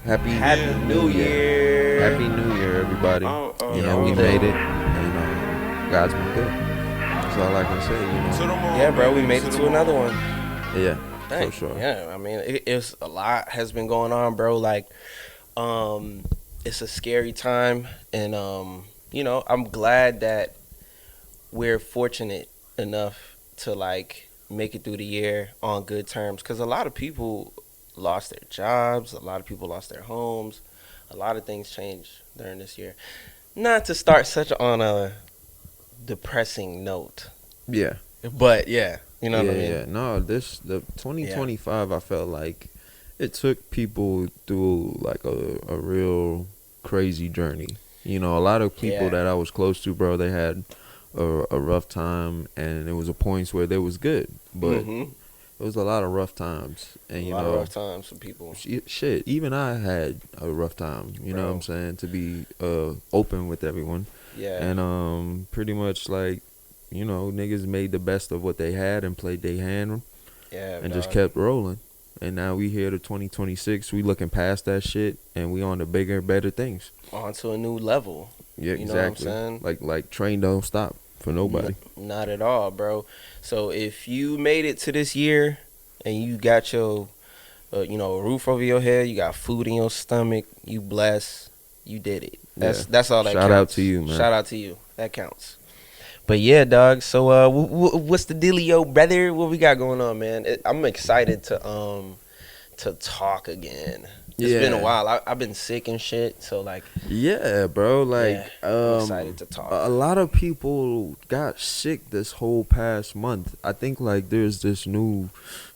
Happy New Year. Happy New Year, everybody. We made it, and God's been good. That's all I can say, Yeah, bro, we made it to another one. Yeah, Dang. for sure. Yeah, I mean, it's a lot has been going on, bro. Like, it's a scary time, and I'm glad that we're fortunate enough to like make it through the year on good terms. Because a lot of people lost their jobs, a lot of people lost their homes, a lot of things changed during this year. Not to start such on a depressing note, Yeah. but yeah, you know what I mean. Yeah. No, the 2025. I felt like it took people through like a real crazy journey. A lot of people that I was close to, bro, they had a rough time, and it was a points where they was good, but it was a lot of rough times, and a lot of rough times for people. Shit, even I had a rough time. You know what I'm saying? To be open with everyone. Yeah. And pretty much like, niggas made the best of what they had and played their hand. Yeah. And just kept rolling. And now we here to 2026. We looking past that shit, and we on the bigger, better things. On to a new level. Yeah, you exactly. Know what I'm saying? Like train don't stop for nobody. Not at all, bro. So if you made it to this year and you got your, a roof over your head, you got food in your stomach, you blessed, you did it. That's all that counts. Shout out to you, man. Shout out to you. That counts. But yeah, dog. So what's the dealio, brother? What we got going on, man? I'm excited to talk again. It's been a while. I've been sick and shit, so like. Yeah, bro. Like, I'm excited to talk. A lot of people got sick this whole past month. I think like there's this new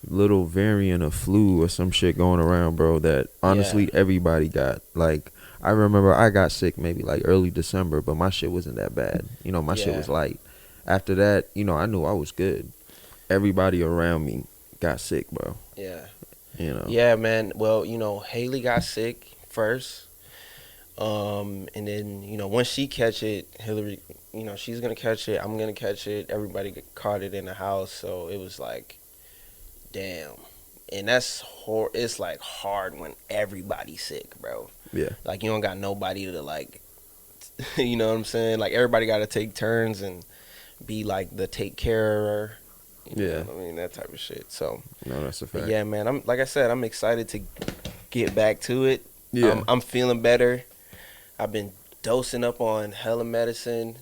little variant of flu or some shit going around, bro. That honestly everybody got. Like, I remember I got sick maybe like early December, but my shit wasn't that bad. My shit was light. After that, I knew I was good. Everybody around me got sick, bro. Yeah. Yeah, man. Well, Haley got sick first. And then, once she catch it, Hillary, she's going to catch it. I'm going to catch it. Everybody caught it in the house. So it was like, damn. And that's it's like hard when everybody's sick, bro. Yeah. Like you don't got nobody to like, you know what I'm saying? Like everybody got to take turns and be like the take carer. You know what I mean, that type of shit. So no, that's a fact. Yeah, man. I'm excited to get back to it. Yeah, I'm feeling better. I've been dosing up on hella medicine.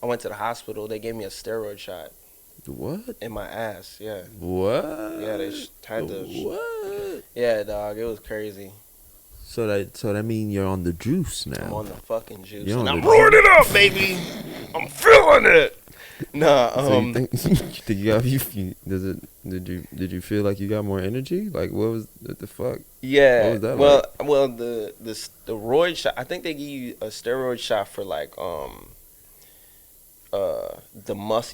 I went to the hospital. They gave me a steroid shot. What? In my ass. Yeah. What? Yeah, they had to. What? Yeah, dog. It was crazy. So that mean you're on the juice now. I'm on the fucking juice. And I'm rolling it up, baby. I'm feeling it. Nah, so you think did you feel like you got more energy? Like what the fuck? Yeah. What was that well, the steroid shot. I think they give you a steroid shot for like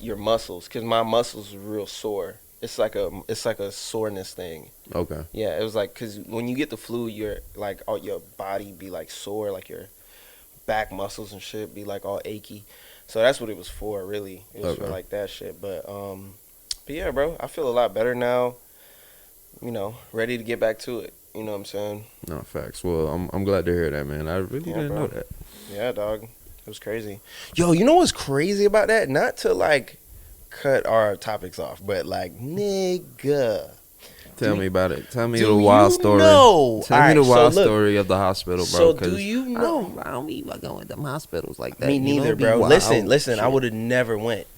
your muscles, because my muscles are real sore. It's like a soreness thing. Okay. Yeah, it was like because when you get the flu, you're like all your body be like sore, like your back muscles and shit be like all achy. So that's what it was for, really. It was for like that shit. But yeah, bro, I feel a lot better now. Ready to get back to it. You know what I'm saying? No, facts. Well, I'm glad to hear that, man. I really didn't know that. Yeah, dog. It was crazy. Yo, you know what's crazy about that? Not to like cut our topics off, but like, nigga. Tell me about it. Tell me the wild story. Tell me the wild story of the hospital, bro. So do you know? I don't be going to them hospitals like that. Me neither, bro. Listen. I would have never went.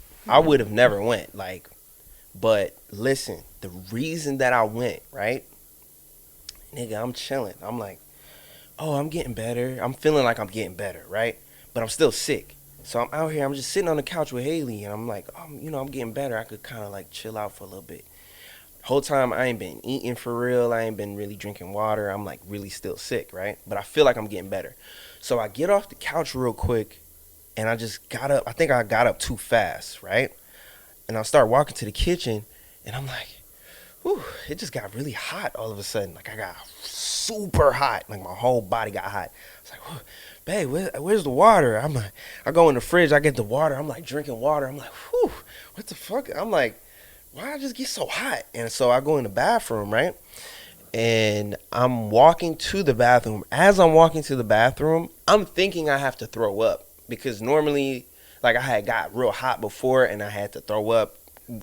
Like, but listen. The reason that I went, right? Nigga, I'm chilling. I'm like, oh, I'm getting better. I'm feeling like I'm getting better, right? But I'm still sick. So I'm out here. I'm just sitting on the couch with Haley, and I'm like, I'm getting better. I could kind of like chill out for a little bit. Whole time I ain't been eating for real. I ain't been really drinking water. I'm like really still sick, right? But I feel like I'm getting better. So I get off the couch real quick, and I just got up. I think I got up too fast, right? And I start walking to the kitchen, and I'm like, whew, it just got really hot all of a sudden. Like I got super hot. Like my whole body got hot. It's like, babe, where's the water? I'm like, I go in the fridge. I get the water. I'm like drinking water. I'm like, whew, what the fuck? I'm like, why I just get so hot? And so I go in the bathroom, right? and I'm walking to the bathroom. As I'm walking to the bathroom, I'm thinking I have to throw up because normally, like I had got real hot before and I had to throw up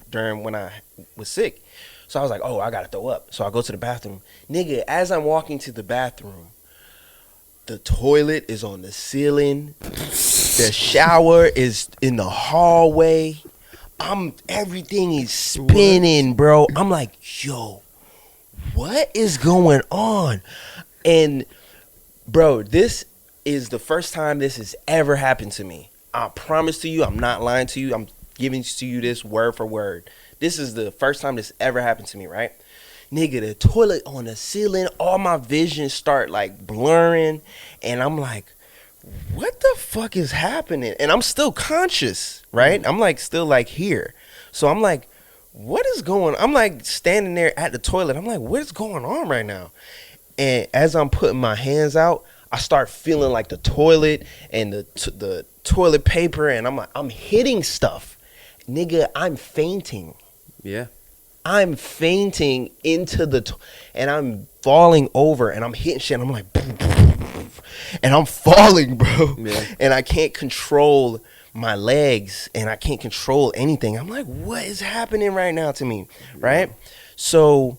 during when I was sick. So I was like, oh, I gotta throw up. So I go to the bathroom. Nigga, as I'm walking to the bathroom, the toilet is on the ceiling. The shower is in the hallway. Everything is spinning, bro. I'm like, yo, what is going on? And bro, this is the first time this has ever happened to me. I promise to you, I'm not lying to you. I'm giving to you this word for word. This is the first time this ever happened to me, right? Nigga, the toilet on the ceiling, all my vision start like blurring, and I'm like, what the fuck is happening? And I'm still conscious, right? I'm like still like here. So I'm like, what is going on? I'm like standing there at the toilet. I'm like, what is going on right now? And as I'm putting my hands out, I start feeling like the toilet and the toilet paper, and I'm like, I'm hitting stuff. Nigga, I'm fainting. Yeah. I'm fainting into and I'm falling over and I'm hitting shit. And I'm like, and I'm falling, bro. Yeah. And I can't control my legs and I can't control anything. I'm like, what is happening right now to me? Right? Yeah. So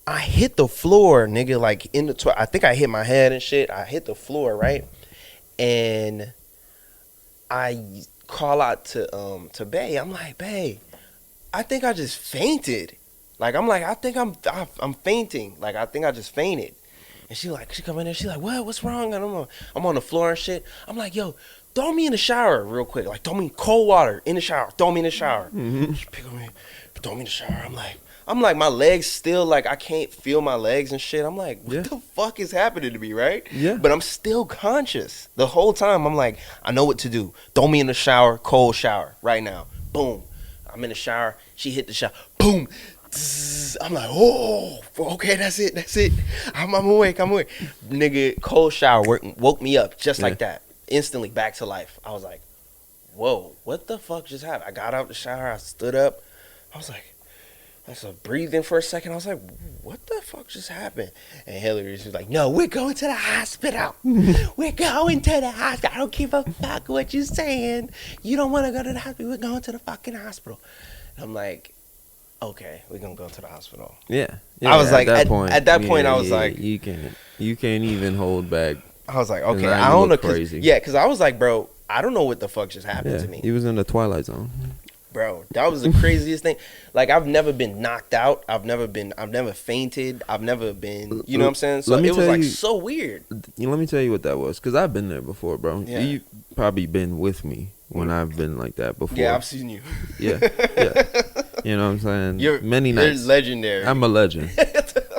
I hit the floor, nigga, like in the I think I hit my head and shit. I hit the floor, right? And I call out to Bae. I'm like, Bae, I think I just fainted. Like I think I'm fainting. Like I think I just fainted. And she come in there. She like, what's wrong? And I'm on the floor and shit. I'm like, yo, throw me in the shower real quick. Like throw me cold water in the shower. Throw me in the shower. Mm-hmm. She pick me, throw me in the shower. I'm like my legs still like I can't feel my legs and shit. I'm like, what the fuck is happening to me, right? Yeah. But I'm still conscious the whole time. I'm like, I know what to do. Throw me in the shower, cold shower right now. Boom. I'm in the shower. She hit the shower. Boom. I'm like, oh, okay, that's it. I'm awake. Nigga, cold shower woke me up just like that. Instantly back to life. I was like, whoa, what the fuck just happened? I got out the shower. I stood up. I was like, I was breathing for a second. I was like, what the fuck just happened? And Hillary was like, no, we're going to the hospital. We're going to the hospital. I don't give a fuck what you're saying. You don't want to go to the hospital. We're going to the fucking hospital. And I'm like, okay, we're going to go to the hospital. Yeah. I was like, at that point, I was like, you can't even hold back. I was like, okay, I don't know. Crazy. Yeah, because I was like, bro, I don't know what the fuck just happened to me. He was in the Twilight Zone. Bro, that was the craziest thing. Like, I've never been knocked out. I've never fainted. I've never been, you know what I'm saying? So it was like so weird. Let me tell you what that was, because I've been there before, bro. Yeah. You probably been with me when I've been like that before. Yeah, I've seen you. Yeah. You know what I'm saying? You're legendary. I'm a legend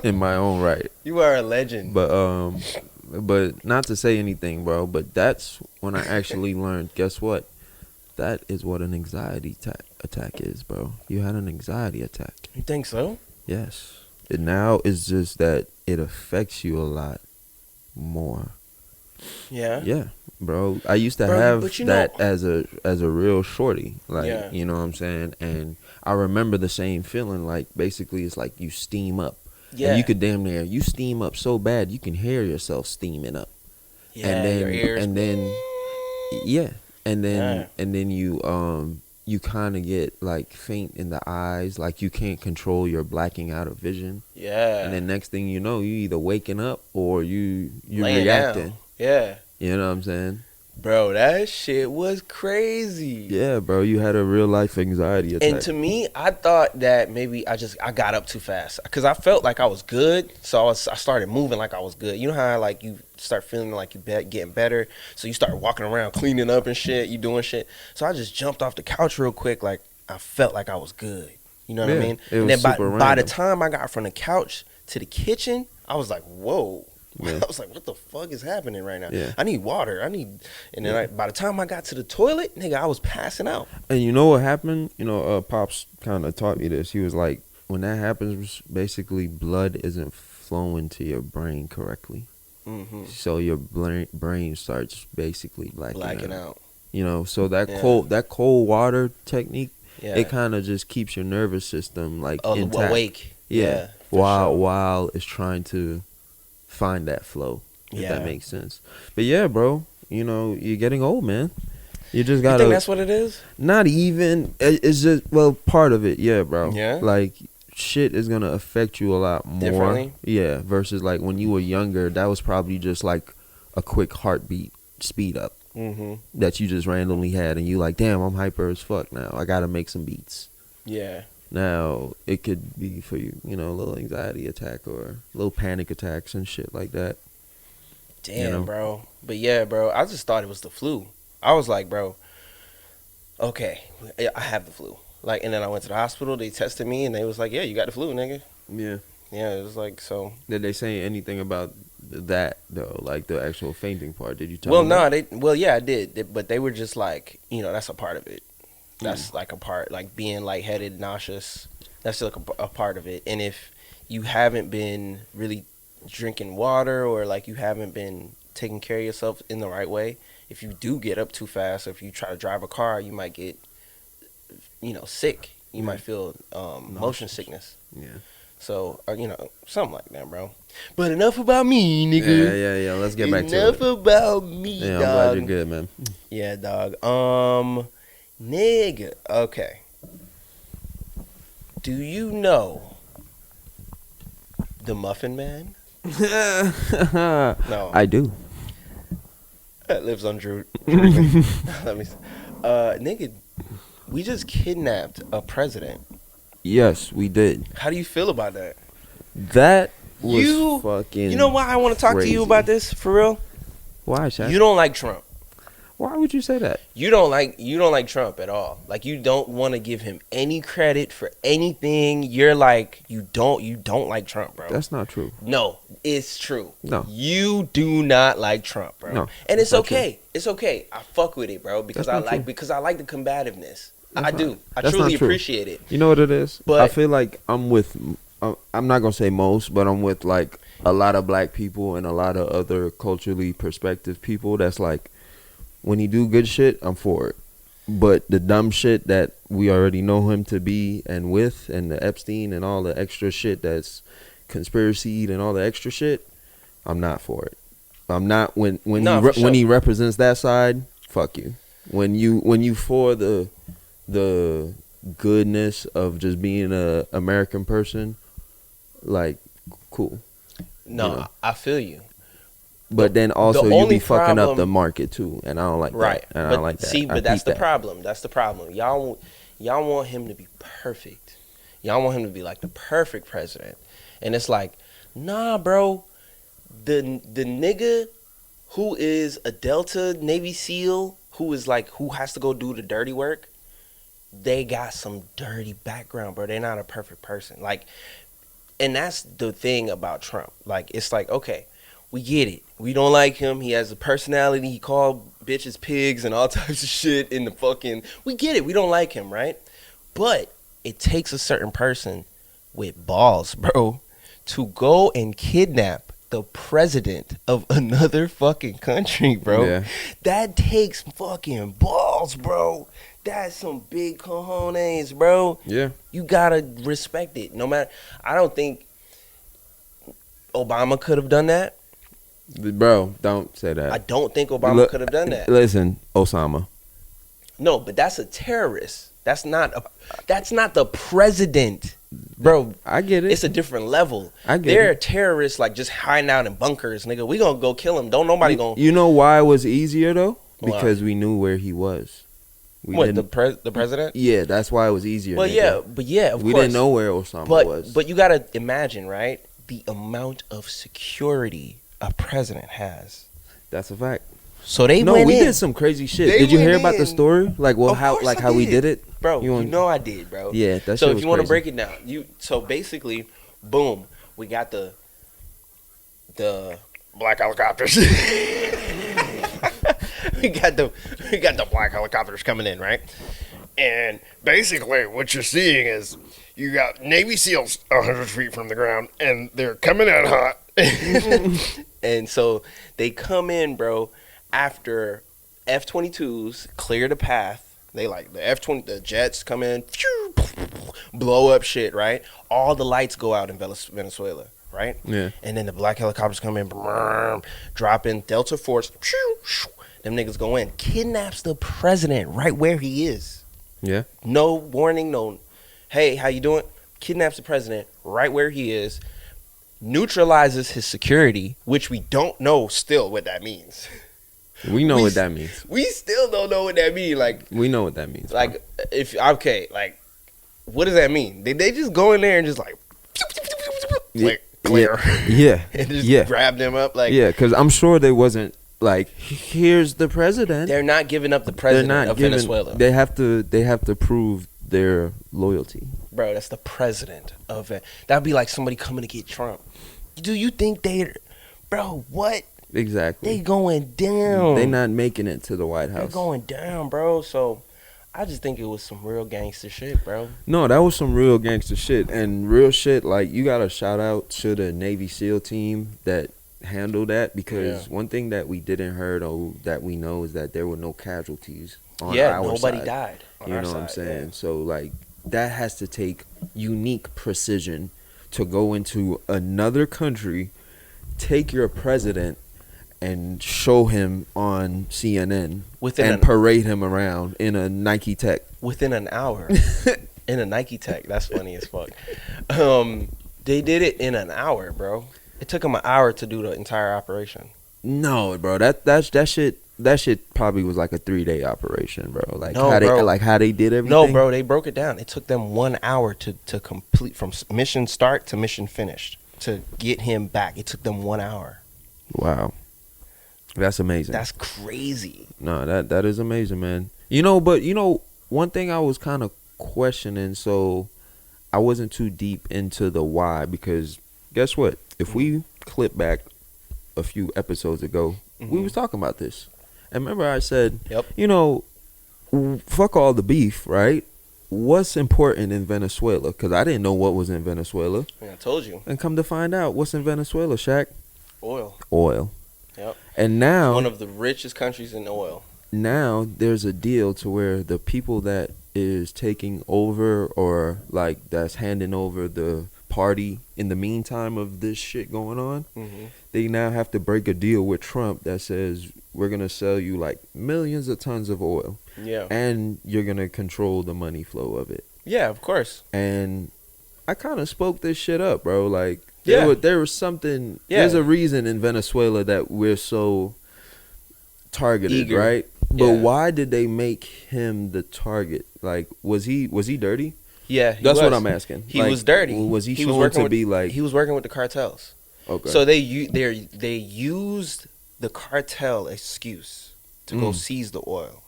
in my own right. You are a legend. But not to say anything, bro, but that's when I actually learned, guess what? That is what an anxiety attack is, bro. You had an anxiety attack. You think so? Yes. It now is just that it affects you a lot more. Yeah. Yeah, bro. I used to have that as a real shorty, like you know what I'm saying, and I remember the same feeling. Like basically, it's like you steam up. Yeah. And you could damn near steam up so bad you can hear yourself steaming up. Yeah. And then your ears. And then you kind of get like faint in the eyes, like you can't control your blacking out of vision. Yeah. And then next thing you know, you either waking up or you're reacting. Down. Yeah. You know what I'm saying? Bro, that shit was crazy. Yeah, bro, you had a real life anxiety attack. And to me, I thought that maybe I got up too fast because I felt like I was good, so I started moving like I was good. You know how like you start feeling like you getting better, so you start walking around cleaning up and shit, you doing shit. So I just jumped off the couch real quick, like I felt like I was good. You know what I mean? And then by the time I got from the couch to the kitchen, I was like, whoa. Yeah. I was like, what the fuck is happening right now? Yeah. I need water. And then by the time I got to the toilet, nigga, I was passing out. And you know what happened? You know, Pops kind of taught me this. He was like, when that happens, basically blood isn't flowing to your brain correctly. Mm-hmm. So your brain starts basically blacking out. You know, so that cold water technique, it kind of just keeps your nervous system like intact. Awake. Yeah. While it's trying to find that flow, if that makes sense. But yeah, bro, you know, you're getting old, man. You just gotta. You think that's what it is? Not even. It's just, well, part of it, yeah, bro. Yeah. Like, shit is gonna affect you a lot more. Differently? Yeah. Versus like when you were younger, that was probably just like a quick heartbeat speed up that you just randomly had, and you like, damn, I'm hyper as fuck now. I gotta make some beats. Yeah. Now it could be for you, you know, a little anxiety attack or little panic attacks and shit like that. Damn, you know? bro. But yeah, bro, I just thought it was the flu. I was like, bro, okay, I have the flu. Like, and then I went to the hospital. They tested me, and they was like, yeah, you got the flu, nigga. Yeah. Yeah, it was like, so. Did they say anything about that though, like the actual fainting part? Did you tell them? Well, yeah, I did, but they were just like, you know, that's a part of it. That's like a part, like being lightheaded, nauseous. That's like a part of it. And if you haven't been really drinking water, or like you haven't been taking care of yourself in the right way, if you do get up too fast, or if you try to drive a car, you might get, you know, sick. You might feel motion sickness. Yeah. So, you know, something like that, bro. But enough about me, nigga. Yeah. Let's get back to it. Enough about me, yeah, dog. I'm glad you're good, man. Yeah, dog. Nigga. Okay. Do you know the Muffin Man? No. I do. That lives on Drew. Let me see. Nigga, we just kidnapped a president. Yes, we did. How do you feel about that? That was fucking. You know why I want to talk to you about this for real? Why, Shaq? You don't like Trump. Why would you say that? You don't like Trump at all. Like, you don't want to give him any credit for anything. You're like, you don't like Trump, bro. That's not true. No, it's true. No. You do not like Trump, bro. No. And it's okay. True. It's okay. I fuck with it, bro, because I like the combativeness. I do. I That's truly not true. appreciate it. You know what it is? But I feel like I'm not gonna say most, but I'm with like a lot of black people and a lot of other culturally perspective people that's like, when he do good shit, I'm for it. But the dumb shit that we already know him to be, and the Epstein and all the extra shit that's conspiracy and all the extra shit, I'm not for it. I'm not when he represents that side. Fuck you. When you for the goodness of just being a American person, like, cool. No, you know? I feel you. But then also you be fucking up the market too, and I don't like right. that. And I don't like that. See, but that's the problem. That's the problem. Y'all want him to be perfect. Y'all want him to be like the perfect president, and it's like, nah, bro. The nigga who is a Delta Navy SEAL, who has to go do the dirty work, they got some dirty background, bro. They're not a perfect person. Like, and that's the thing about Trump. Like, it's like, okay, we get it. We don't like him. He has a personality. He called bitches pigs and all types of shit in the fucking... We get it. We don't like him, right? But it takes a certain person with balls, bro, to go and kidnap the president of another fucking country, bro. Yeah. That takes fucking balls, bro. That's some big cojones, bro. Yeah. You gotta respect it. No matter... I don't think Obama could have done that. Bro, don't say that. I don't think Obama could have done that. Listen, Osama. No, but that's a terrorist. That's not the president, bro. I get it. It's a different level. I get They're it. terrorists, like just hiding out in bunkers, nigga. We gonna go kill him. Don't nobody gonna. You know why it was easier though? Because we knew where he was. The president? Yeah, that's why it was easier. Well, nigga. yeah, of course. We didn't know where Osama was. But you gotta imagine, right? The amount of security a president has. That's a fact. So we did some crazy shit. Did you hear about the story? Like, well, how we did it, bro? You know I did, bro. Yeah, that's so. If you want to break it down, so basically, boom, we got the black helicopters. we got the black helicopters coming in, right? And basically, what you're seeing is you got Navy SEALs 100 feet from the ground, and they're coming out hot. And so they come in, bro, after F-22s clear the path. They like the the jets come in, blow up shit, right? All the lights go out in Venezuela, right? Yeah. And then the black helicopters come in, drop in, Delta Force, them niggas go in, kidnaps the president right where he is. Yeah. No warning, no, hey, how you doing? Kidnaps the president right where he is, neutralizes his security, which we don't know still what that means. We know what that means. We still don't know what that means. Like, we know what that means. Like, like, what does that mean? They just go in there and just like clear. Yeah. And just grab them up. Like, yeah, because I'm sure they wasn't like, here's the president. They're not giving up the president of Venezuela. They have to prove their loyalty. Bro, that's the president of it. That'd be like somebody coming to get Trump. Do you think bro, what? Exactly. They going down. They not making it to the White House. They're going down, bro. So I just think it was some real gangster shit, bro. No, that was some real gangster shit. And real shit, like, you got to shout out to the Navy SEAL team that handled that, because one thing that we didn't heard or that we know is that there were no casualties on our side. Yeah, nobody died on our side. You know what I'm saying? Yeah. So, like, that has to take unique precision to go into another country, take your president, and show him on CNN and parade him around in a Nike Tech. Within an hour. In a Nike Tech. That's funny as fuck. They did it in an hour, bro. It took them an hour to do the entire operation. No, bro. That shit probably was like a 3-day operation, bro. Like, no, how they did everything. No, bro. They broke it down. It took them 1 hour to complete, from mission start to mission finished, to get him back. It took them 1 hour. Wow. That's amazing. That's crazy. No, that is amazing, man. But one thing I was kind of questioning, so I wasn't too deep into the why, because guess what? If we clip back a few episodes ago, we was talking about this. And remember I said, fuck all the beef, right? What's important in Venezuela? Because I didn't know what was in Venezuela. Yeah, I told you. And come to find out, what's in Venezuela, Shaq? Oil. Yep. And now, one of the richest countries in oil. Now there's a deal to where the people that is taking over, or like that's handing over the party in the meantime of this shit going on, they now have to break a deal with Trump that says, we're gonna sell you like millions of tons of oil. Yeah. And you're gonna control the money flow of it. Yeah, of course. And I kind of spoke this shit up, bro. Like, there was something. Yeah. There's a reason in Venezuela that we're so targeted, right? But why did they make him the target? Like, was he dirty? Yeah, that's what I'm asking. He was dirty. Was he shown to be like? He was working with the cartels. Okay. So they used the cartel excuse to go seize the oil.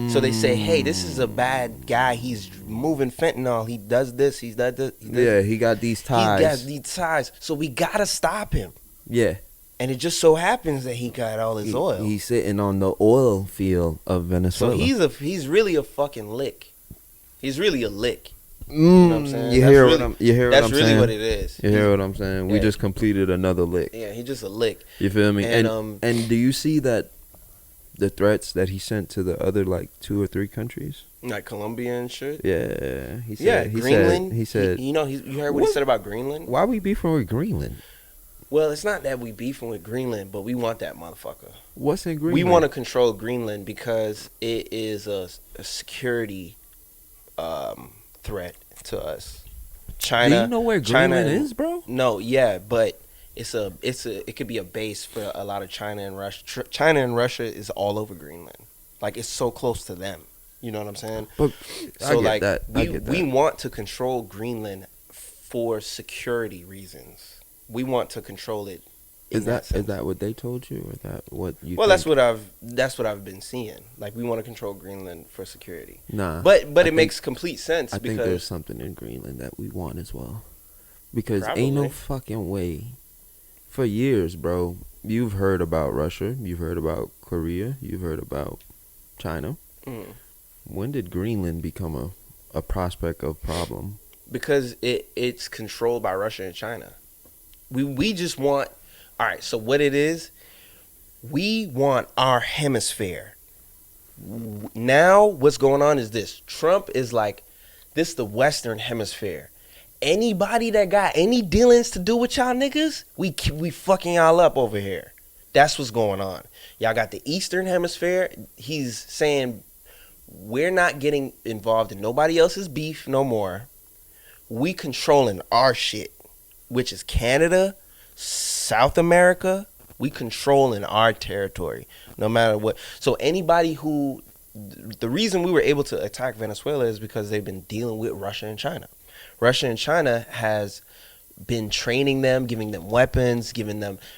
So they say, hey, this is a bad guy. He's moving fentanyl. He does this. He got these ties. So we got to stop him. Yeah. And it just so happens that he got all his oil. He's sitting on the oil field of Venezuela. So he's really a fucking lick. He's really a lick. You know what I'm saying? You hear what I'm saying? That's really what it is. You hear what I'm saying? We just completed another lick. Yeah, he's just a lick. You feel me? And do you see that the threats that he sent to the other like 2 or 3 countries, like Colombia and shit? Yeah, he said. Greenland. He said. You heard what he said about Greenland? Why we beefing with Greenland? Well, it's not that we beefing with Greenland, but we want that motherfucker. What's in Greenland? We want to control Greenland because it is a security threat to us. China. Do you know where Greenland is, bro? No, but it could be a base for a lot of China and Russia. China and Russia is all over Greenland. Like, it's so close to them. You know what I'm saying? But so I get that. We want to control Greenland for security reasons. We want to control it. Is that what they told you, or that what you? Well, think? that's what I've been seeing. Like, we want to control Greenland for security. Nah, but it makes complete sense. I think there's something in Greenland that we want as well, because ain't no fucking way. For years, bro, you've heard about Russia, you've heard about Korea, you've heard about China. When did Greenland become a prospect of problem? Because it's controlled by Russia and China. We just want. All right, so what it is, we want our hemisphere. Now what's going on is this. Trump is like, This the Western Hemisphere. Anybody that got any dealings to do with y'all niggas, we fucking y'all up over here. That's what's going on. Y'all got the Eastern Hemisphere. He's saying we're not getting involved in nobody else's beef no more. We controlling our shit, which is Canada, South America. We controlling our territory, no matter what. So anybody who, the reason we were able to attack Venezuela is because they've been dealing with Russia and China. Russia and China has been training them, giving them weapons,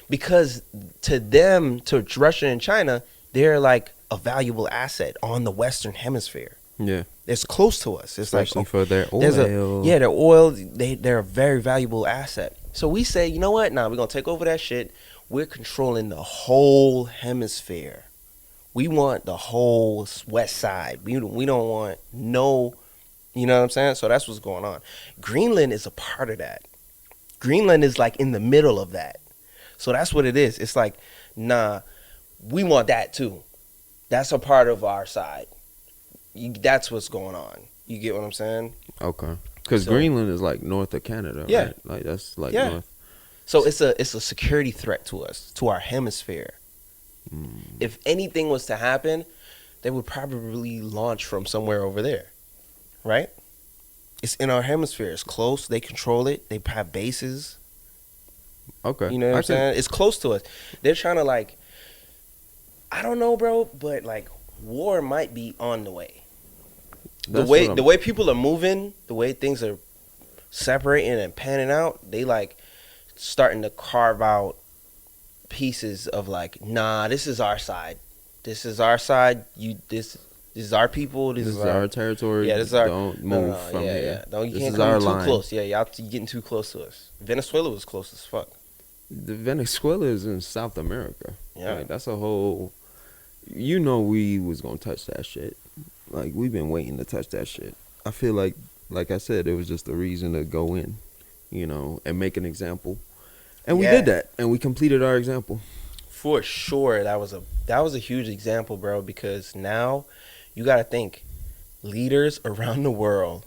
because to them, to Russia and China, they're like a valuable asset on the Western Hemisphere. Yeah. It's close to us. It's especially like, for their oil. Their oil, they're a very valuable asset. So we say, you know what? Nah, we're going to take over that shit. We're controlling the whole hemisphere. We want the whole west side. We don't want no, you know what I'm saying? So that's what's going on. Greenland is a part of that. Greenland is like in the middle of that. So that's what it is. It's like, nah, we want that too. That's a part of our side. That's what's going on. You get what I'm saying? Okay. Because Greenland is like north of Canada, yeah. Right? Like that's like north. So it's a security threat to us, to our hemisphere. If anything was to happen, they would probably launch from somewhere over there, right? It's in our hemisphere. It's close. They control it. They have bases. Okay. You know what I'm saying? It's close to us. They're trying to like, I don't know, bro, but like war might be on the way. The way people are moving, the way things are separating and panning out, they like starting to carve out pieces of like, nah, this is our side. This is our side. This is our people. This is our territory. Yeah, this is our. Don't move from here. Yeah. Don't, you this can't is come our too line. close. Yeah, y'all getting too close to us. Venezuela was close as fuck. The Venezuela is in South America. Yeah, like, that's a whole. You know, we was gonna touch that shit. Like we've been waiting to touch that shit. I feel like I said, it was just a reason to go in, you know, and make an example. And we did that, and we completed our example. For sure, that was a huge example, bro. Because now you got to think, leaders around the world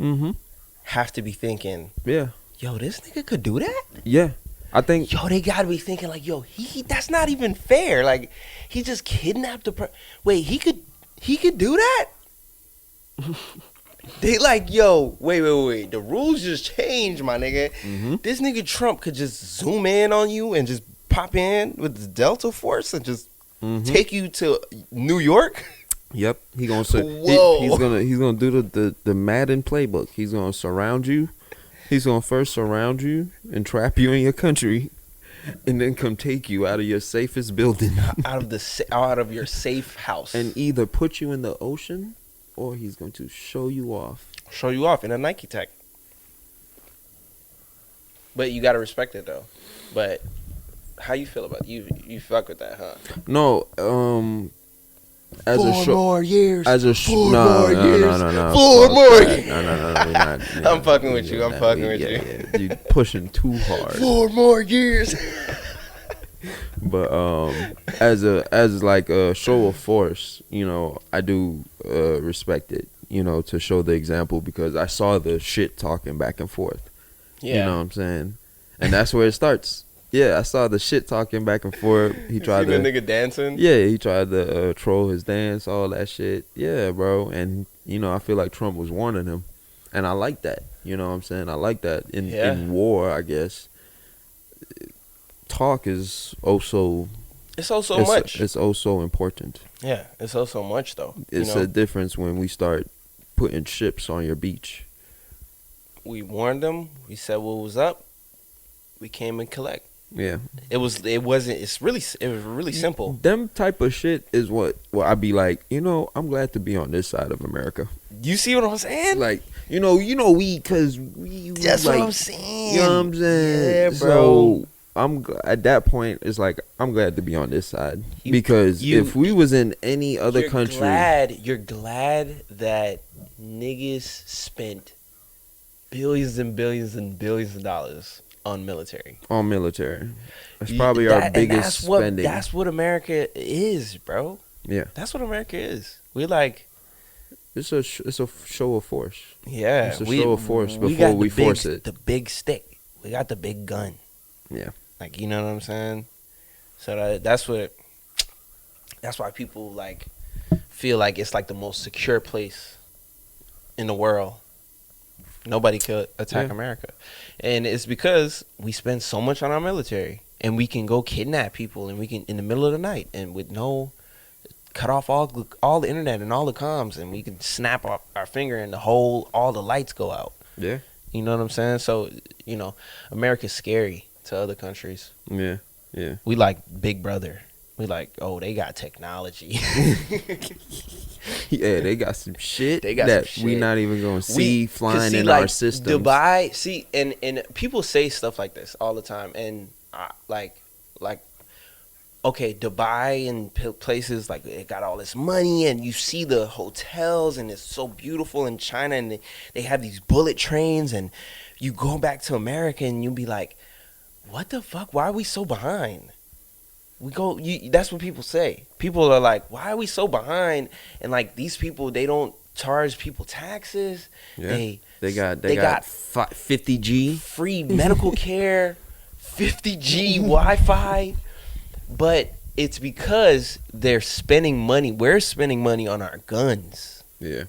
have to be thinking, yo, this nigga could do that. Yeah, I think. Yo, they got to be thinking like, yo, that's not even fair. Like, he just kidnapped wait, he could do that. They like, yo, wait. The rules just changed, my nigga. This nigga Trump could just zoom in on you and just pop in with the Delta Force and just take you to New York. Yep, he's gonna do the Madden playbook. He's gonna surround you. He's gonna first surround you and trap you in your country, and then come take you out of your safest building, out of your safe house, and either put you in the ocean, or he's going to show you off. Show you off in a Nike Tech. But you gotta respect it though. But how you feel about it? You fuck with that, huh? No, as Four a show, more years. As a Four no, more no, years. no, no, no, 4 more years. No, we're not. I'm fucking with you. I'm fucking with you. Yeah, you pushing too hard. 4 more years. But as like a show of force, you know, I do respect it, you know, to show the example, because I saw the shit talking back and forth. Yeah. You know what I'm saying? And that's where it starts. Yeah, I saw the shit talking back and forth. He tried to nigga dancing. Yeah, he tried to troll his dance, all that shit. Yeah, bro. And you know, I feel like Trump was warning him, and I like that. You know what I'm saying? I like that in war, I guess. Talk is also. It's also much. It's also important. Yeah, it's also much though. It's a difference when we start putting ships on your beach. We warned them. We said what was up. We came and collect. Yeah. It's really simple. Them type of shit is what I'd be like, you know, I'm glad to be on this side of America. You see what I'm saying? Like, you know, cause we that's like, what I'm saying. You know what I'm saying? Yeah, bro. So at that point, it's like, I'm glad to be on this side. Because if we was in any other country. You're glad that niggas spent billions and billions and billions of dollars on military. That's probably our biggest spending. That's what America is, bro. Yeah. That's what America is. We're like, It's a show of force. Yeah, it's a show of force before we force it. The big stick. We got the big gun. Yeah. Like, you know what I'm saying? So that's why people like feel like it's like the most secure place in the world. Nobody could attack America. And it's because we spend so much on our military, and we can go kidnap people, and we can in the middle of the night and with no cut off all the internet and all the comms, and we can snap our finger and all the lights go out. Yeah. You know what I'm saying? So, you know, America's scary to other countries. Yeah. Yeah. We like Big Brother. We like, oh, they got technology. Yeah, they got some shit we not even gonna see flying in like, our systems. Dubai, and people say stuff like this all the time, and like, okay, Dubai and places like it got all this money, and you see the hotels, and it's so beautiful in China, and they have these bullet trains, and you go back to America, and you'll be like, what the fuck? Why are we so behind? That's what people say. People are like, why are we so behind? And like these people, they don't charge people taxes. Yeah. They got 50G free medical care, 50G Wi-Fi, but it's because they're spending money. We're spending money on our guns. Yeah.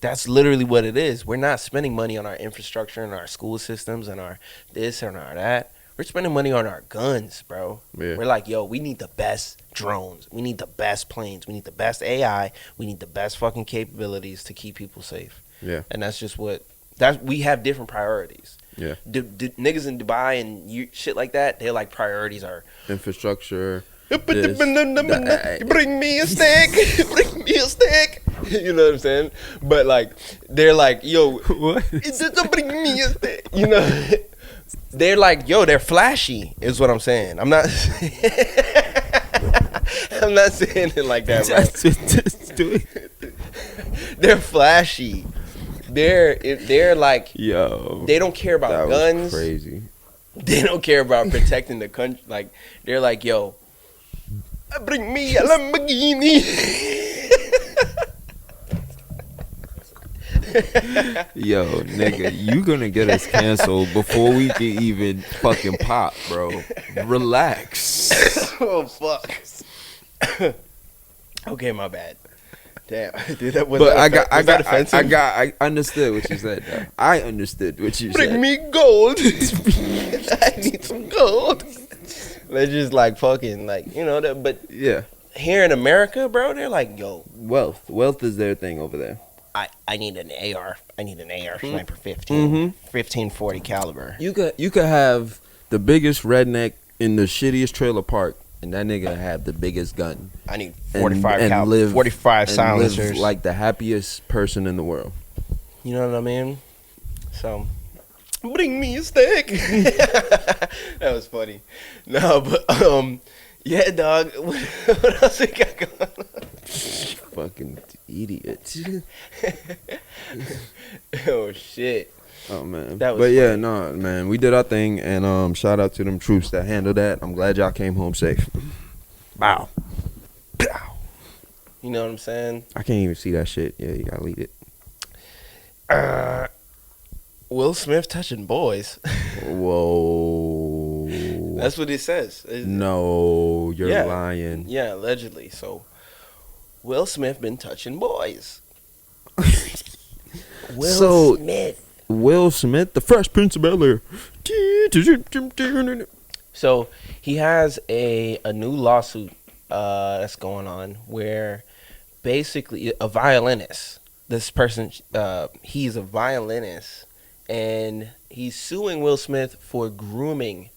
That's literally what it is. We're not spending money on our infrastructure and our school systems and our this and our that. We're spending money on our guns, bro. Yeah. We're like, yo, we need the best drones. We need the best planes. We need the best AI. We need the best fucking capabilities to keep people safe. Yeah. And that's just we have different priorities. Yeah. Niggas in Dubai and shit like that, their like priorities are infrastructure. Bring me a stick. Bring me a stick. You know what I'm saying? But like, they're like, yo, what? Bring me a stick. You know? They're like, yo, they're flashy, is what I'm saying. I'm not saying it like that, bro. Just do it. They're flashy. They're like, yo, they don't care about guns. Crazy. They don't care about protecting the country. Like, they're like, yo, bring me a Lamborghini. Yo, nigga, you gonna get us canceled before we can even fucking pop, bro. Relax. Oh, fuck. Okay, my bad. Damn, dude, I understood what you said. Though. I understood what you said. Bring me gold. I need some gold. They're just like fucking like, you know that, but yeah. Here in America, bro, they're like, yo, wealth is their thing over there. I need an AR. I need an AR sniper 1540 caliber. You could have the biggest redneck in the shittiest trailer park, and that nigga have the biggest gun. I need 45 45 silencers. Live like the happiest person in the world. You know what I mean? So, bring me a stick. That was funny. No, but yeah, dog. What else we got going on? Fucking idiot. Oh shit. Oh man. Yeah, no, man. We did our thing, and shout out to them troops that handled that. I'm glad y'all came home safe. Bow. Bow. You know what I'm saying? I can't even see that shit. Yeah, you gotta lead it. Will Smith touching boys. Whoa. That's what it says. No, you're lying. Yeah, allegedly. So, Will Smith been touching boys. Will Smith, the Fresh Prince of Bel-Air. So he has a new lawsuit that's going on where basically a violinist. This person, he's a violinist, and he's suing Will Smith for grooming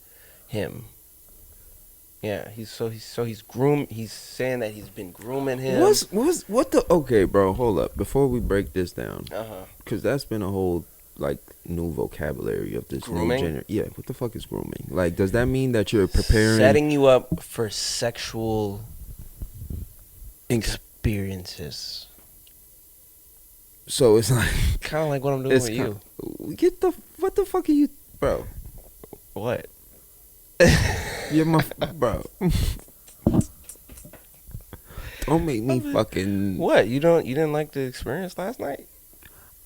him. Yeah, he's saying that he's been grooming him. Okay, bro, hold up. Before we break this down. Uh-huh. Cuz that's been a whole like new vocabulary of this grooming? New gender. Yeah, what the fuck is grooming? Like, does that mean that you're preparing, setting you up for sexual experiences? So it's like kind of like what I'm doing with you. What the fuck are you, bro? What? You're my bro. Don't make me fucking. What? You didn't like the experience last night?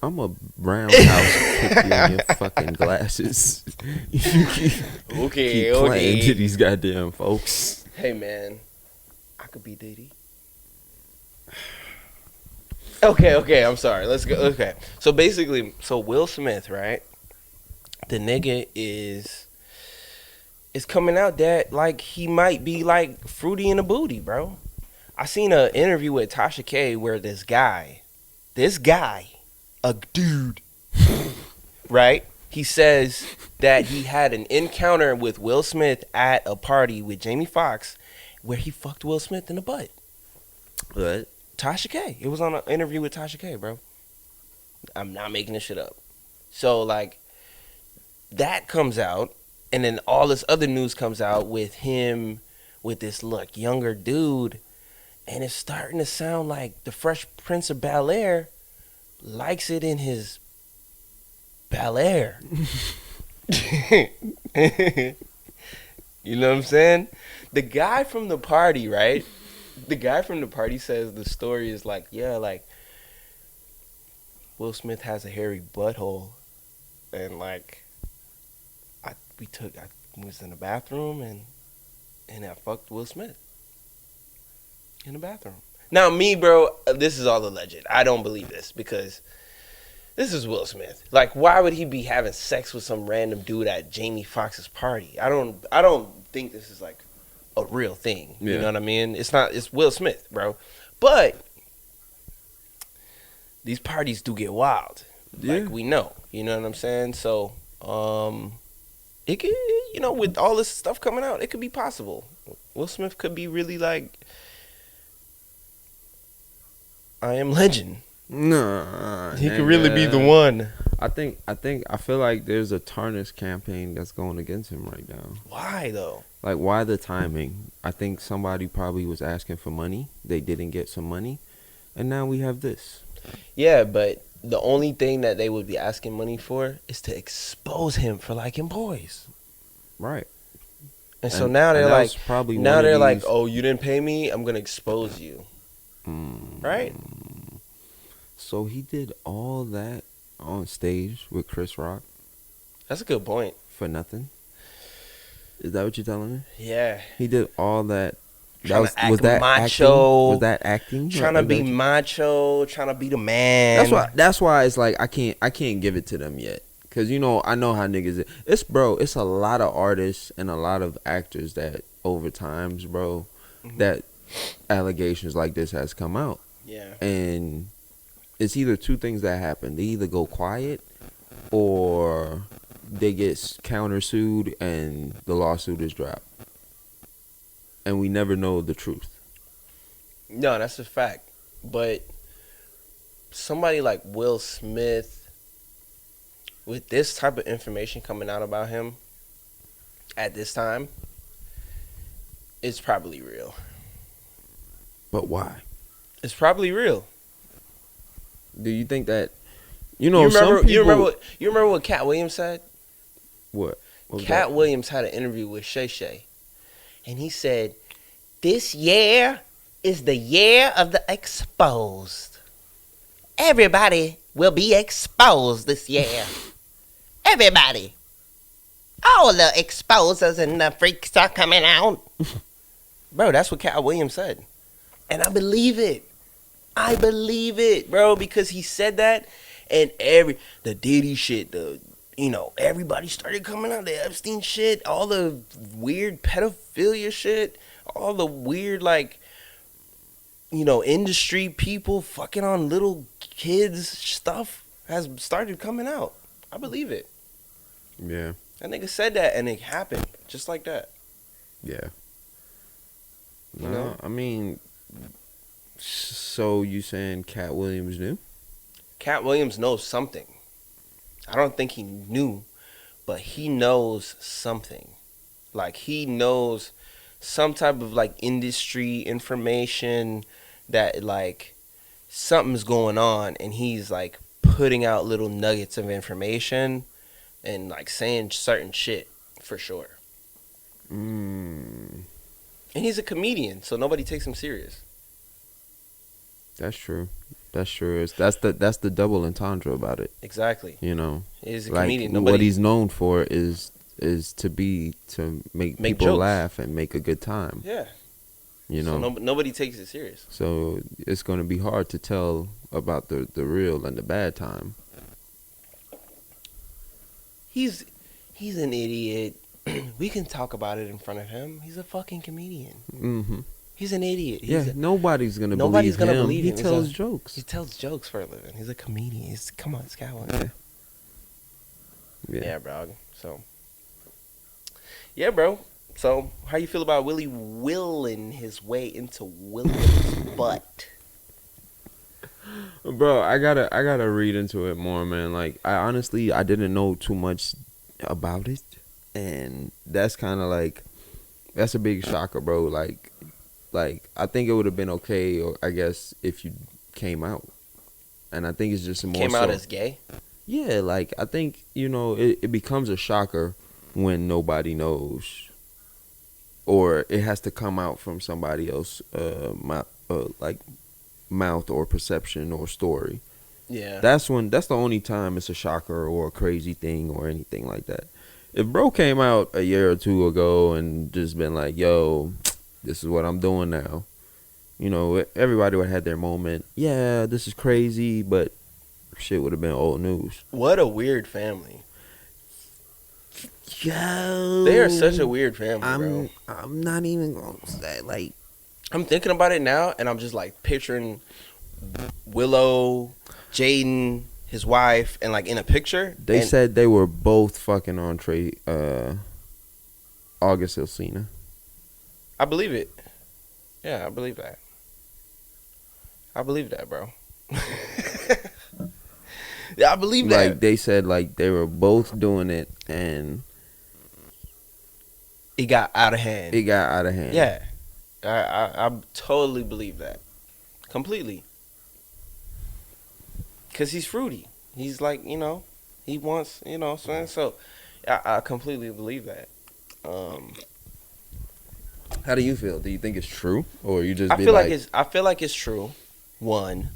I'm a roundhouse kick you in your fucking glasses. You keep playing to these goddamn folks. Hey man, I could be Diddy. Okay, I'm sorry. Let's go. Okay, so basically, Will Smith, right? The nigga is coming out that like he might be like fruity in the booty, bro. I seen an interview with Tasha K where this guy, a dude, right? He says that he had an encounter with Will Smith at a party with Jamie Foxx where he fucked Will Smith in the butt. What? Tasha K. It was on an interview with Tasha K, bro. I'm not making this shit up. So, like, that comes out, and then all this other news comes out with him, with this, look, younger dude, and it's starting to sound like the Fresh Prince of Bel-Air likes it in his Bel-Air. You know what I'm saying? The guy from the party, right? The guy from the party says the story is like, yeah, like, Will Smith has a hairy butthole, and like, I was in the bathroom and I fucked Will Smith in the bathroom. Now me, bro, this is all alleged. I don't believe this because this is Will Smith. Like, why would he be having sex with some random dude at Jamie Foxx's party? I don't think this is like a real thing. You know what I mean? It's Will Smith, bro. But these parties do get wild. Like we know. You know what I'm saying? So, it could, you know, with all this stuff coming out, it could be possible. Will Smith could be really like, I am legend. No, he could really be the one. I feel like there's a tarnish campaign that's going against him right now. Why though? Like, why the timing? I think somebody probably was asking for money. They didn't get some money, and now we have this. Yeah, but the only thing that they would be asking money for is to expose him for liking boys. Right. And so now they're like, oh, you didn't pay me? I'm going to expose you. Right? So he did all that on stage with Chris Rock? That's a good point. For nothing? Is that what you're telling me? Yeah. He did all that. Was that macho? Was that acting? Trying to be macho, trying to be the man. That's why it's like I can't give it to them yet. Cause you know, I know how niggas is. It's a lot of artists and a lot of actors that over times, bro, that allegations like this has come out. Yeah. And it's either two things that happen. They either go quiet or they get countersued and the lawsuit is dropped. And we never know the truth. No, that's a fact. But somebody like Will Smith, with this type of information coming out about him at this time, it's probably real. But why? It's probably real. Do you think that, you know, you remember what Cat Williams said? What Cat Williams had an interview with Shay Shay, and he said, "This year is the year of the exposed. Everybody will be exposed this year. Everybody. All the exposers and the freaks are coming out." Bro, that's what Cat Williams said. And I believe it. I believe it, bro, because he said that, and the Diddy shit, everybody started coming out, the Epstein shit, all the weird pedophilia shit, all the weird, like, industry people fucking on little kids stuff has started coming out. I believe it. Yeah. That nigga said that, and it happened just like that. Yeah. You know? I mean, so you saying Cat Williams knew? Cat Williams knows something. I don't think he knew, but he knows something. Like, he knows some type of, like, industry information that, like, something's going on, and he's, like, putting out little nuggets of information and, like, saying certain shit for sure. And he's a comedian, so nobody takes him serious. That's true. That's true. That's the double entendre about it. Exactly. You know, He's a like comedian. what he's known for is to make people jokes. laugh and make a good time. Yeah. You know, so nobody takes it serious. So it's going to be hard to tell about the real and the bad time. He's an idiot. We can talk about it in front of him. He's a fucking comedian. Mm-hmm. He's an idiot. Nobody's gonna believe him. He tells jokes. He tells jokes for a living. He's a comedian. Come on, Scott. Yeah, bro. So, yeah, bro. So, how you feel about Willie willing his way into Willow's butt? Bro, I gotta read into it more, man. Like, I didn't know too much about it, and that's kind of like, that's a big shocker, bro. Like I think it would have been okay, or I guess, if you came out, and I think it's just more came out as gay. Yeah, like I think it becomes a shocker when nobody knows, or it has to come out from somebody else, mouth or perception or story. Yeah, that's the only time it's a shocker or a crazy thing or anything like that. If bro came out a year or two ago and just been like, yo, this is what I'm doing now, everybody would have had their moment. Yeah, this is crazy, but shit would have been old news. What a weird family. Yo, they are such a weird family, bro. I'm not even gonna say, like, I'm thinking about it now, and I'm just like picturing Willow, Jaden, his wife, and like in a picture. They said they were both fucking on August Alsina. I believe it. Yeah, I believe that. I believe that, bro. Yeah, I believe that. Like, they said, like, they were both doing it, and it got out of hand. Yeah. I totally believe that. Completely. Because he's fruity. He's like, he wants, so I completely believe that. How do you feel? Do you think it's true, or you just? I feel like it's true. One,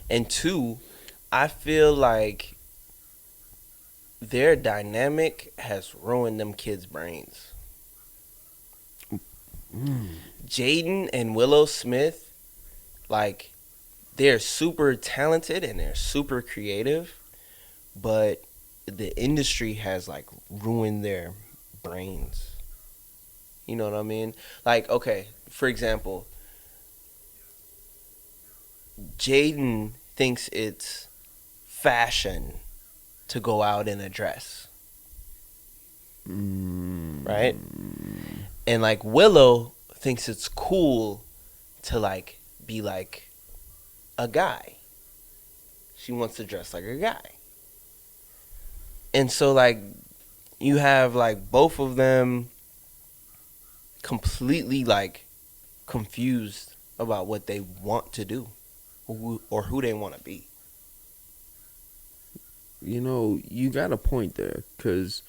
and two, I feel like their dynamic has ruined them kids' brains. Jaden and Willow Smith, like, they're super talented and they're super creative, but the industry has like ruined their brains. You know what I mean? Like, okay, for example, Jaden thinks it's fashion to go out in a dress. Right? And like Willow thinks it's cool to like be like a guy. She wants to dress like a guy. And so like you have like both of them completely like confused about what they want to do or who they want to be. You got a point there, because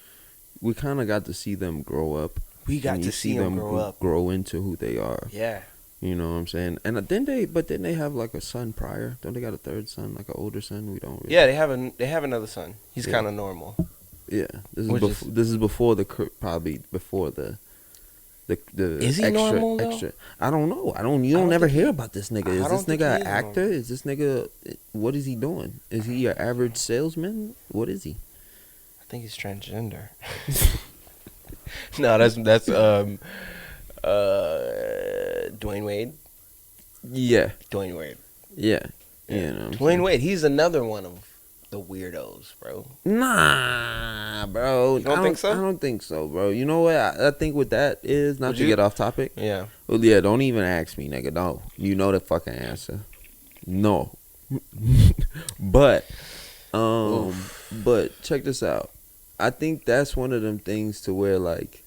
we kind of got to see them grow up. We got to see them grow into who they are. Yeah. You know what I'm saying? And then they have like a son prior. Don't they got a third son, like an older son? We don't really. Yeah, they have another son. He's kind of normal. Yeah. This is before probably before the is he extra, normal though? extra. I don't know. You don't never hear about this nigga. Is this nigga an actor? Is this nigga, what is he doing? Is he an average salesman? What is he? I think he's transgender. No, that's Dwayne Wade. Yeah. Dwayne Wade. Yeah. Dwayne Wade, he's another one of the weirdos, bro. Nah, bro. You don't think so? I don't think so, bro. You know what? I think what that is, not to get off topic. Yeah. Well, yeah, don't even ask me, nigga. No. You know the fucking answer. No. But check this out. I think that's one of them things to where, like,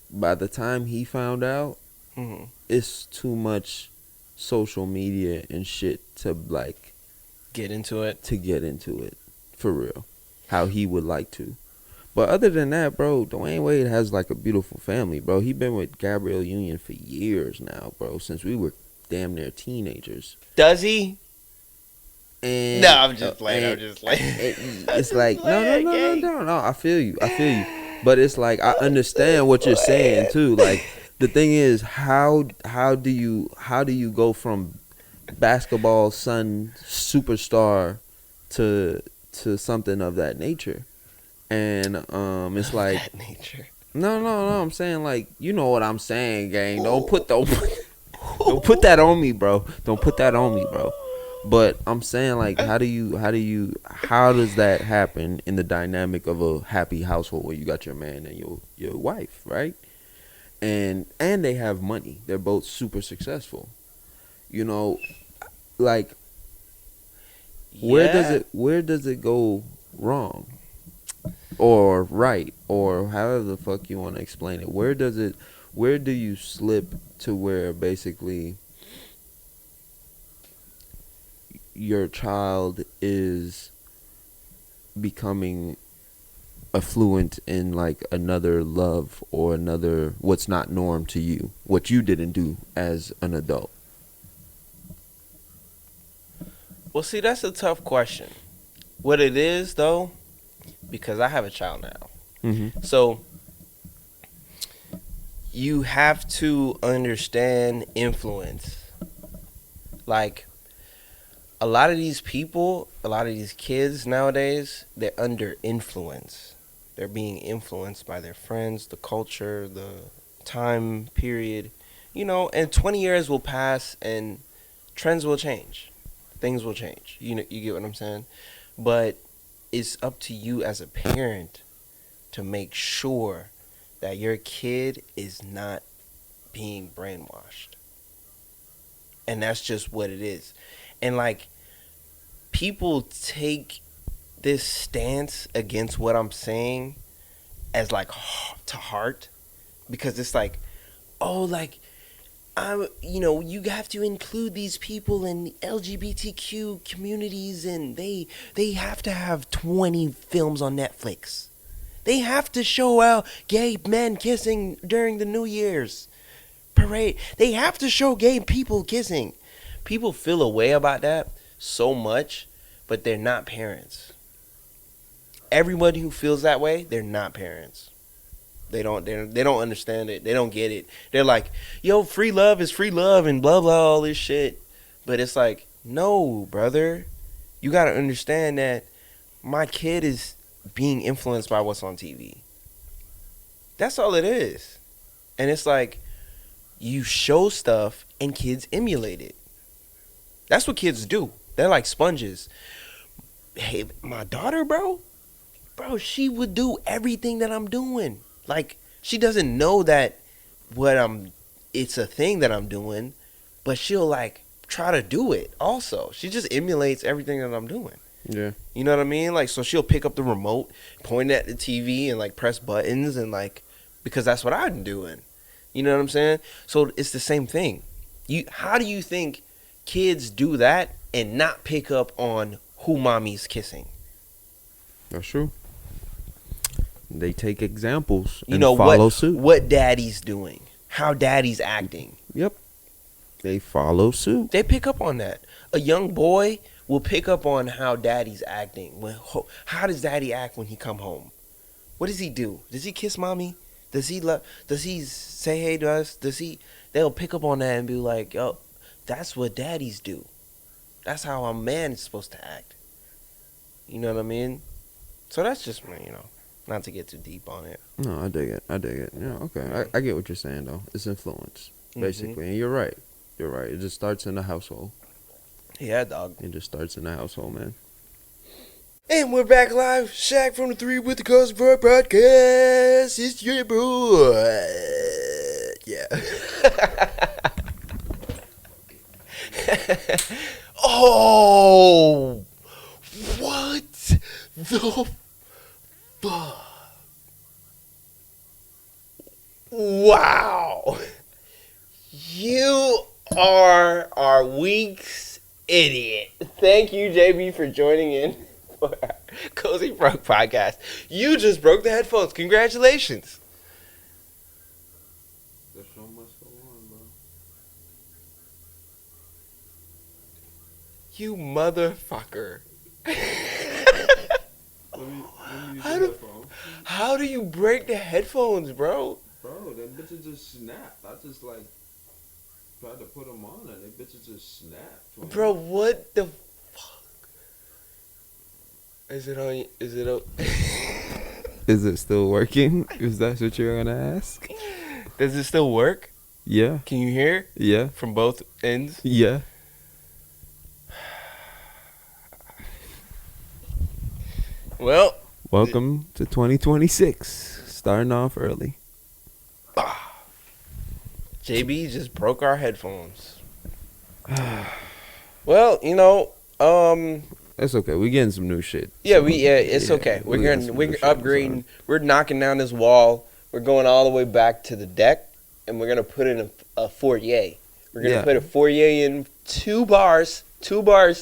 by the time he found out, it's too much social media and shit to, like, get into it for real, how he would like to. But other than that, bro, Dwayne Wade has like a beautiful family, bro. He been with Gabrielle Union for years now, bro, since we were damn near teenagers. Does he? And No, I'm just playing. It's like no. I feel you. But it's like I understand what you're saying too. Like the thing is, how do you go from basketball son superstar to something of that nature? And it's like that nature. No. I'm saying, like, you know what I'm saying, gang. Don't put that on me, bro. Don't put that on me, bro. But I'm saying, like, how does that happen in the dynamic of a happy household where you got your man and your wife, right? And they have money. They're both super successful. You know, like, where does it go wrong? Or right, or however the fuck you want to explain it. Where do you slip to where basically your child is becoming affluent in like another love or another what's not norm to you, what you didn't do as an adult? Well, see, that's a tough question. What it is, though, because I have a child now. Mm-hmm. So you have to understand influence. Like, a lot of these people, a lot of these kids nowadays, they're under influence. They're being influenced by their friends, the culture, the time period. You know, and 20 years will pass and trends will change. Things will change. You know, you get what I'm saying? But it's up to you as a parent to make sure that your kid is not being brainwashed. And that's just what it is. And like, people take this stance against what I'm saying as like to heart, because it's like, oh, like, you have to include these people in the LGBTQ communities, and they have to have 20 films on Netflix. They have to show out gay men kissing during the New Year's parade. They have to show gay people kissing. People feel a way about that so much, but they're not parents. Everybody who feels that way, they're not parents. They don't understand it. They don't get it. They're like, yo, free love is free love and blah, blah, all this shit. But it's like, no, brother. You got to understand that my kid is being influenced by what's on TV. That's all it is. And it's like, you show stuff and kids emulate it. That's what kids do. They're like sponges. Hey, my daughter, bro, she would do everything that I'm doing. Like, she doesn't know that it's a thing that I'm doing, but she'll like try to do it also. She just emulates everything that I'm doing. Yeah. You know what I mean? Like, so she'll pick up the remote, point at the TV, and like press buttons, and like, because that's what I'm doing. You know what I'm saying? So it's the same thing. How do you think kids do that and not pick up on who mommy's kissing? That's true. They take examples and follow suit. What daddy's doing, how daddy's acting. Yep. They follow suit. They pick up on that. A young boy will pick up on how daddy's acting. How does daddy act when he come home? What does he do? Does he kiss mommy? Does he say hey to us? They'll pick up on that and be like, yo, that's what daddies do. That's how a man is supposed to act. You know what I mean? So that's just me, not to get too deep on it. No, I dig it. Yeah, okay. I get what you're saying, though. It's influence, basically. Mm-hmm. And you're right. It just starts in the household. Yeah, dog. It just starts in the household, man. And we're back live. Shaq from the 3 with the Cousin for podcast. It's your bro. Yeah. Oh, what the fuck? Wow. You are our week's idiot. Thank you, JB, for joining in for our Cozy Broke podcast. You just broke the headphones. Congratulations. The show must go on, bro. You motherfucker. How do you break the headphones, bro? Bro, them bitches just snapped. I just like tried to put them on and they bitches just snapped. Bro, what the fuck? Is it on? Is it on? Is it still working? Is that what you're gonna ask? Does it still work? Yeah. Can you hear? Yeah. From both ends? Yeah. Well, welcome to 2026. Starting off early. JB just broke our headphones. Well, you know, it's okay. We're getting some new shit. Yeah, it's okay. We're upgrading. We're knocking down this wall. We're going all the way back to the deck, and we're gonna put in a foyer. We're gonna put a foyer in 2 bars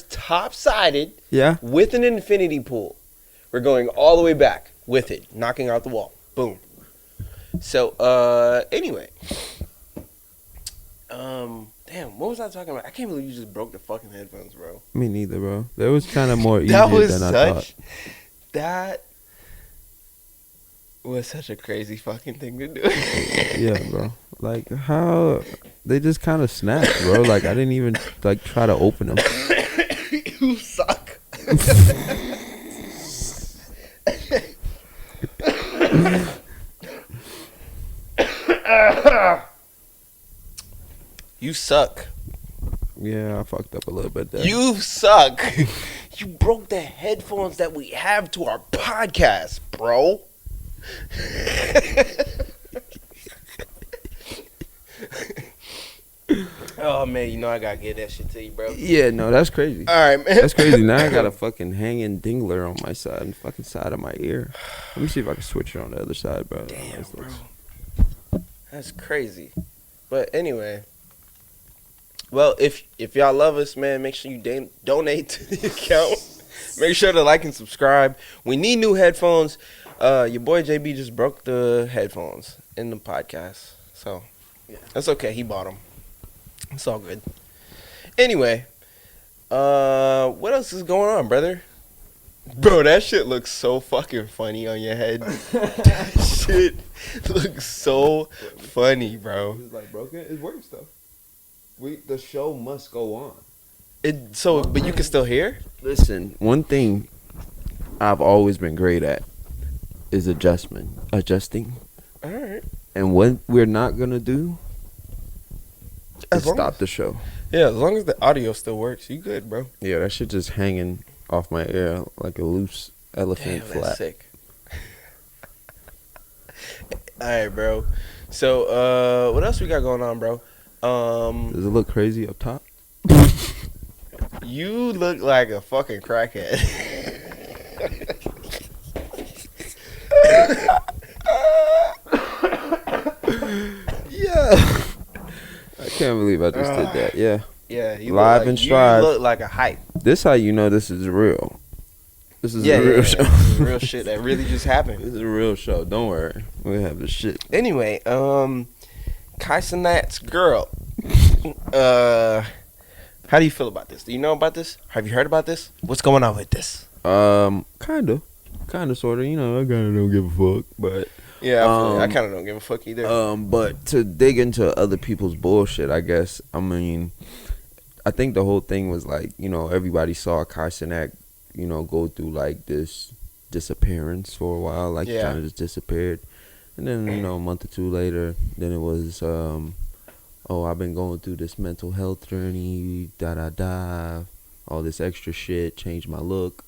top-sided. Yeah. With an infinity pool. We're going all the way back with it, knocking out the wall. Boom. So, anyway. Damn, what was I talking about? I can't believe you just broke the fucking headphones, bro. Me neither, bro. That was kind of more easier than I thought. That was such a crazy fucking thing to do. Yeah, bro. Like, how... They just kind of snapped, bro. Like, I didn't even, like, try to open them. You suck. You suck. Yeah, I fucked up a little bit there. You suck. You broke the headphones that we have to our podcast, bro. Oh, man, you know I gotta get that shit to you, bro. Yeah, no, that's crazy. All right, man. That's crazy. Now I got a fucking hanging dingler on my side and fucking side of my ear. Let me see if I can switch it on the other side, bro. Damn, bro. That's crazy. But anyway, well, if y'all love us, man, make sure you donate to the account. Make sure to like and subscribe. We need new headphones. Your boy JB just broke the headphones in the podcast, so yeah, that's okay. He bought them. It's all good. Anyway, what else is going on, brother? Bro, that shit looks so fucking funny on your head. That shit looks so funny, bro. It's like broken. It works though. The show must go on. But you can still hear? Listen, one thing I've always been great at is adjusting. All right. And what we're not gonna do is stop the show. Yeah, as long as the audio still works, you good, bro. Yeah, that shit just hanging off my ear like a loose elephant flap. That's sick. All right, bro. So, what else we got going on, bro? Does it look crazy up top? You look like a fucking crackhead. Yeah. I can't believe I just did that. Yeah. Yeah. You Live and strive. You look like a hype. This how you know this is real. This is a real show. This is real shit that really just happened. This is a real show. Don't worry. We have the shit. Anyway, Kai Cenat's girl. How do you feel about this? Do you know about this? Have you heard about this? What's going on with this? Kinda, sorta. You know, I kinda don't give a fuck, but yeah, I kind of don't give a fuck either. But to dig into other people's bullshit, I guess. I mean, I think the whole thing was like, you know, everybody saw Kai Cenat, you know, go through like this disappearance for a while, like kind of just disappeared, and then you know, a month or two later, then it was I've been going through this mental health journey, all this extra shit, changed my look,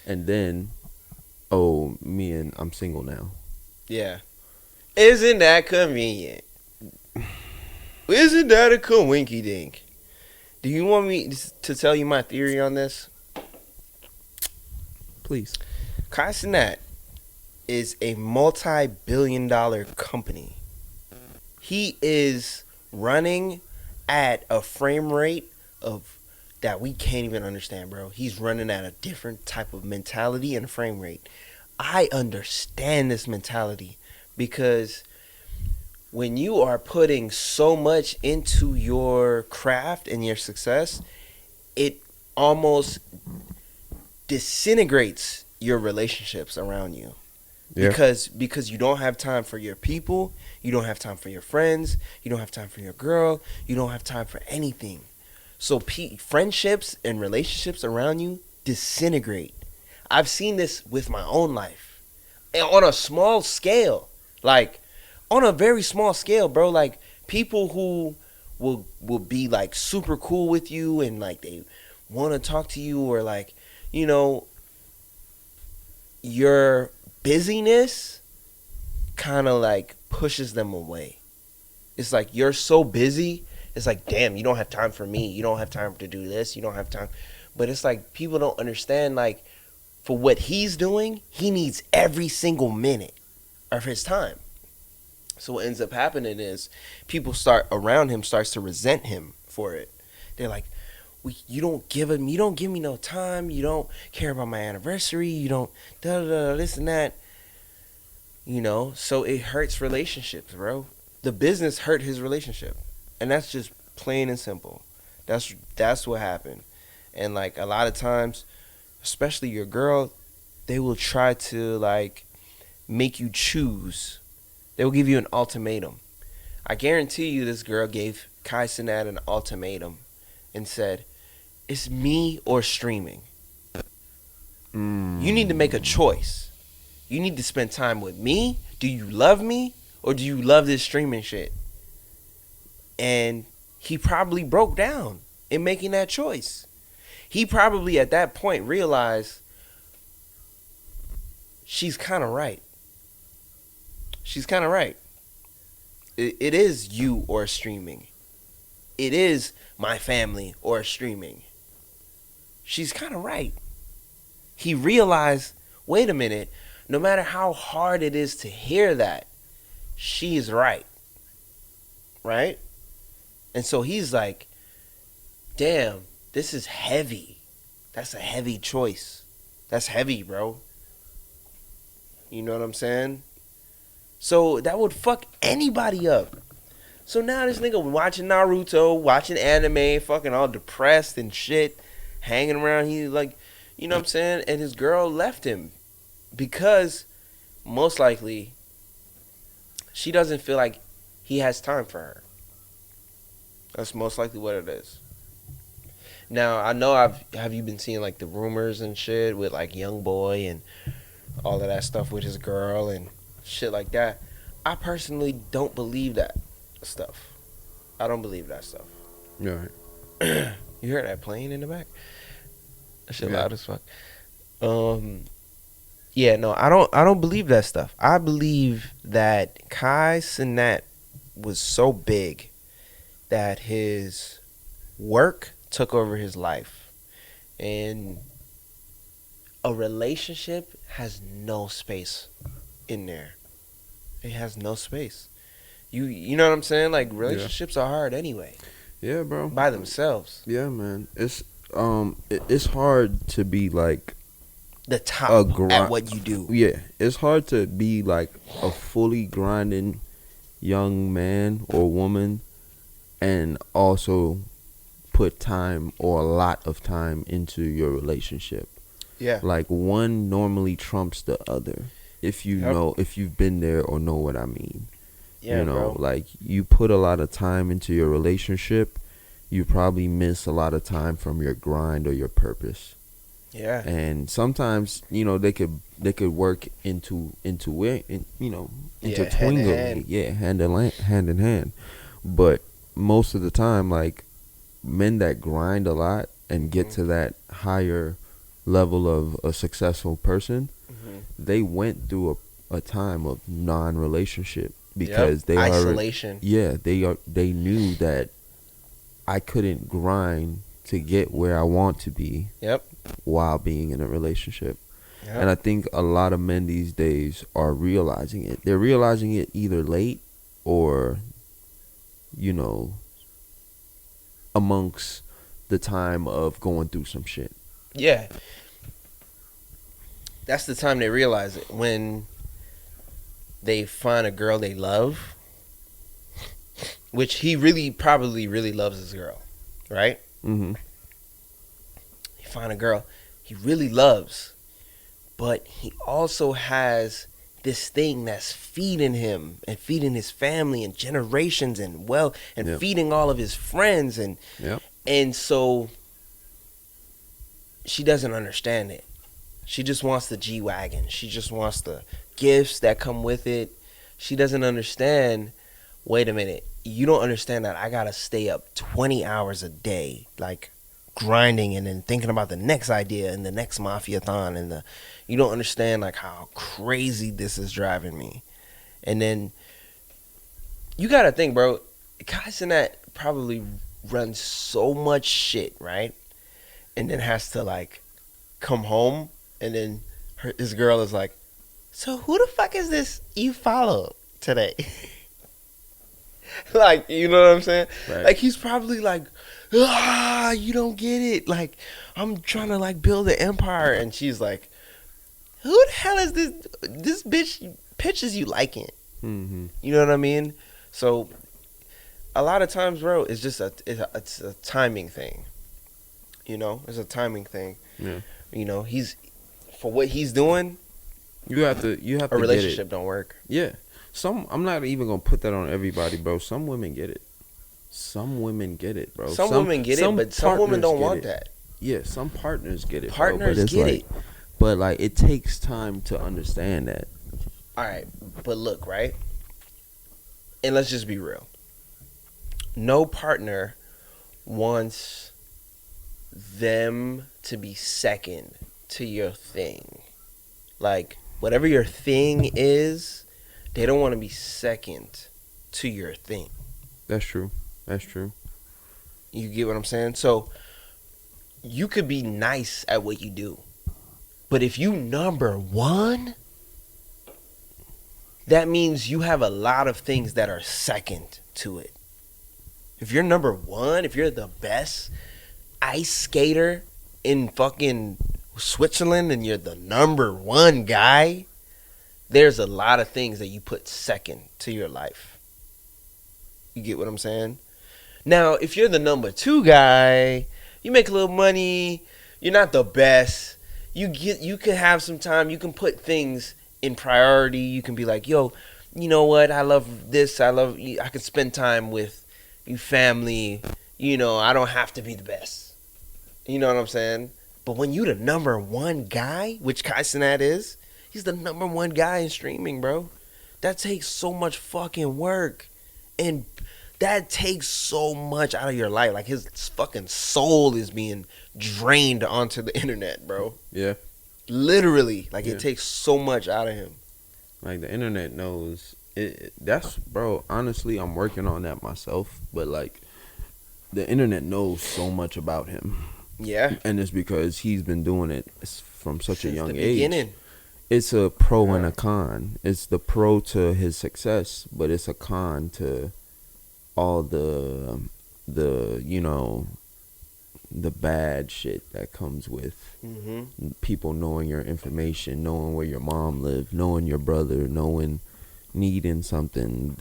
and then I'm single now. Yeah. Isn't that convenient? Isn't that a coinky dink? Do you want me to tell you my theory on this? Please. Kai Cenat is a multi-billion-dollar company. He is running at a frame rate of that we can't even understand, bro. He's running at a different type of mentality and frame rate. I understand this mentality because when you are putting so much into your craft and your success, it almost disintegrates your relationships around you. Yeah. Because you don't have time for your people, you don't have time for your friends, you don't have time for your girl, you don't have time for anything. So friendships and relationships around you disintegrate. I've seen this with my own life. And on a small scale. Like, on a very small scale, bro. Like, people who will be, like, super cool with you and, like, they want to talk to you, or, like, you know, your busyness kind of, like, pushes them away. It's like, you're so busy. It's like, damn, you don't have time for me. You don't have time to do this. You don't have time. But it's like, people don't understand, like, for what he's doing, he needs every single minute of his time. So what ends up happening is people around him starts to resent him for it. They're like, you don't give me no time. You don't care about my anniversary. You don't this and that. You know, so it hurts relationships, bro. The business hurt his relationship, and that's just plain and simple. That's what happened. And like a lot of times, especially your girl, they will try to like make you choose. They will give you an ultimatum. I guarantee you this girl gave Kai Cenat an ultimatum and said, it's me or streaming. You need to make a choice. You need to spend time with me. Do you love me, or do you love this streaming shit? And he probably broke down in making that choice. He probably at that point realized she's kind of right. She's kind of right. It is you or streaming. It is my family or streaming. She's kind of right. He realized, wait a minute, no matter how hard it is to hear that, she is right. Right? And so he's like, damn, this is heavy. That's a heavy choice. That's heavy, bro. You know what I'm saying? So that would fuck anybody up. So now this nigga watching Naruto, watching anime, fucking all depressed and shit, hanging around. He like, you know what I'm saying? And his girl left him because most likely she doesn't feel like he has time for her. That's most likely what it is. Now, I know have you been seeing like the rumors and shit with like Young Boy and all of that stuff with his girl and shit like that. I personally don't believe that stuff. I don't believe that stuff. Right. You heard that plane in the back? That shit Yeah. loud as fuck. Yeah, no, I don't believe that stuff. I believe that Kai Cenat was so big that his work took over his life. And a relationship has no space in there. It has no space. You know what I'm saying? Like, relationships are hard anyway. Yeah, bro. By themselves. Yeah, man. It's hard to be like The top at what you do. Yeah, it's hard to be like a fully grinding young man or woman and also put time or a lot of time into your relationship. Yeah. Like one normally trumps the other. If you know, if you've been there or know what I mean. Yeah, you know, bro. like you put a lot of time into your relationship, you probably miss a lot of time from your grind or your purpose. Yeah. And sometimes, you know, they could work into it, you know, intertwiningly. Yeah, hand in hand. But most of the time, like men that grind a lot and get to that higher level of a successful person, they went through a time of non-relationship because they isolation. They knew that I couldn't grind to get where I want to be. Yep. While being in a relationship. Yep. And I think a lot of men these days are realizing it. They're realizing it either late or, you know, amongst the time of going through some shit. Yeah. That's the time they realize it. When they find a girl they love, which he probably really loves his girl, right? Mm-hmm. find a girl he really loves, but he also has this thing that's feeding him and feeding his family and generations and wealth and feeding all of his friends and so she doesn't understand it. She just wants the G-Wagon. She just wants the gifts that come with it. She doesn't understand, wait a minute, you don't understand that I gotta stay up 20 hours a day, like grinding and then thinking about the next idea and the next mafia-thon and you don't understand like how crazy this is driving me. And then you gotta think, bro, Kai Cenat probably runs so much shit, right? And then has to like come home and then his girl is like, so who the fuck is this you follow today? Like, you know what I'm saying? Right. Like, he's probably like, you don't get it. Like, I'm trying to like build an empire. And she's like, who the hell is this? This bitch pictures you liking. Mm-hmm. You know what I mean? So a lot of times, bro, it's just it's a timing thing. You know, it's a timing thing. Yeah. You know, he's for what he's doing. You have to. A relationship don't work. Yeah. I'm not even gonna put that on everybody, bro. Some women get it. Some women get it, bro. Some women get it, but some women don't want that. Yeah, some partners get it. Partners get it. But like, it takes time to understand that. All right, but look, right? And let's just be real. No partner wants them to be second to your thing. Like, whatever your thing is, they don't want to be second to your thing. That's true. That's true. You get what I'm saying? So, you could be nice at what you do. But if you number one, that means you have a lot of things that are second to it. If you're number one, if you're the best ice skater in fucking Switzerland and you're the number one guy, there's a lot of things that you put second to your life. You get what I'm saying? Now, if you're the number two guy, you make a little money, you're not the best, you can have some time, you can put things in priority, you can be like, yo, you know what, I love this, I can spend time with you family, you know, I don't have to be the best. You know what I'm saying? But when you the number one guy, which Kai Cenat is, he's the number one guy in streaming, bro. That takes so much fucking work. And that takes so much out of your life. Like, his fucking soul is being drained onto the internet, bro. Yeah. Literally. Like, it takes so much out of him. Like, the internet knows. That's, bro, honestly, I'm working on that myself. But, like, the internet knows so much about him. Yeah. And it's because he's been doing it from such a young age. Beginning. It's a pro and a con. It's the pro to his success, but it's a con to all the you know, the bad shit that comes with people knowing your information, knowing where your mom lived, knowing your brother, needing something,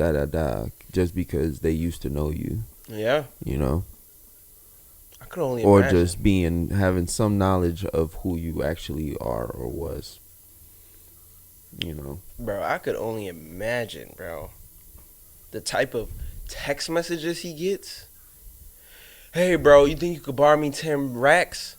just because they used to know you. Yeah. You know? I could only or imagine. just having some knowledge of who you actually are or was. You know, bro, I could only imagine, bro, the type of text messages he gets. Hey, bro, you think you could borrow me 10 racks?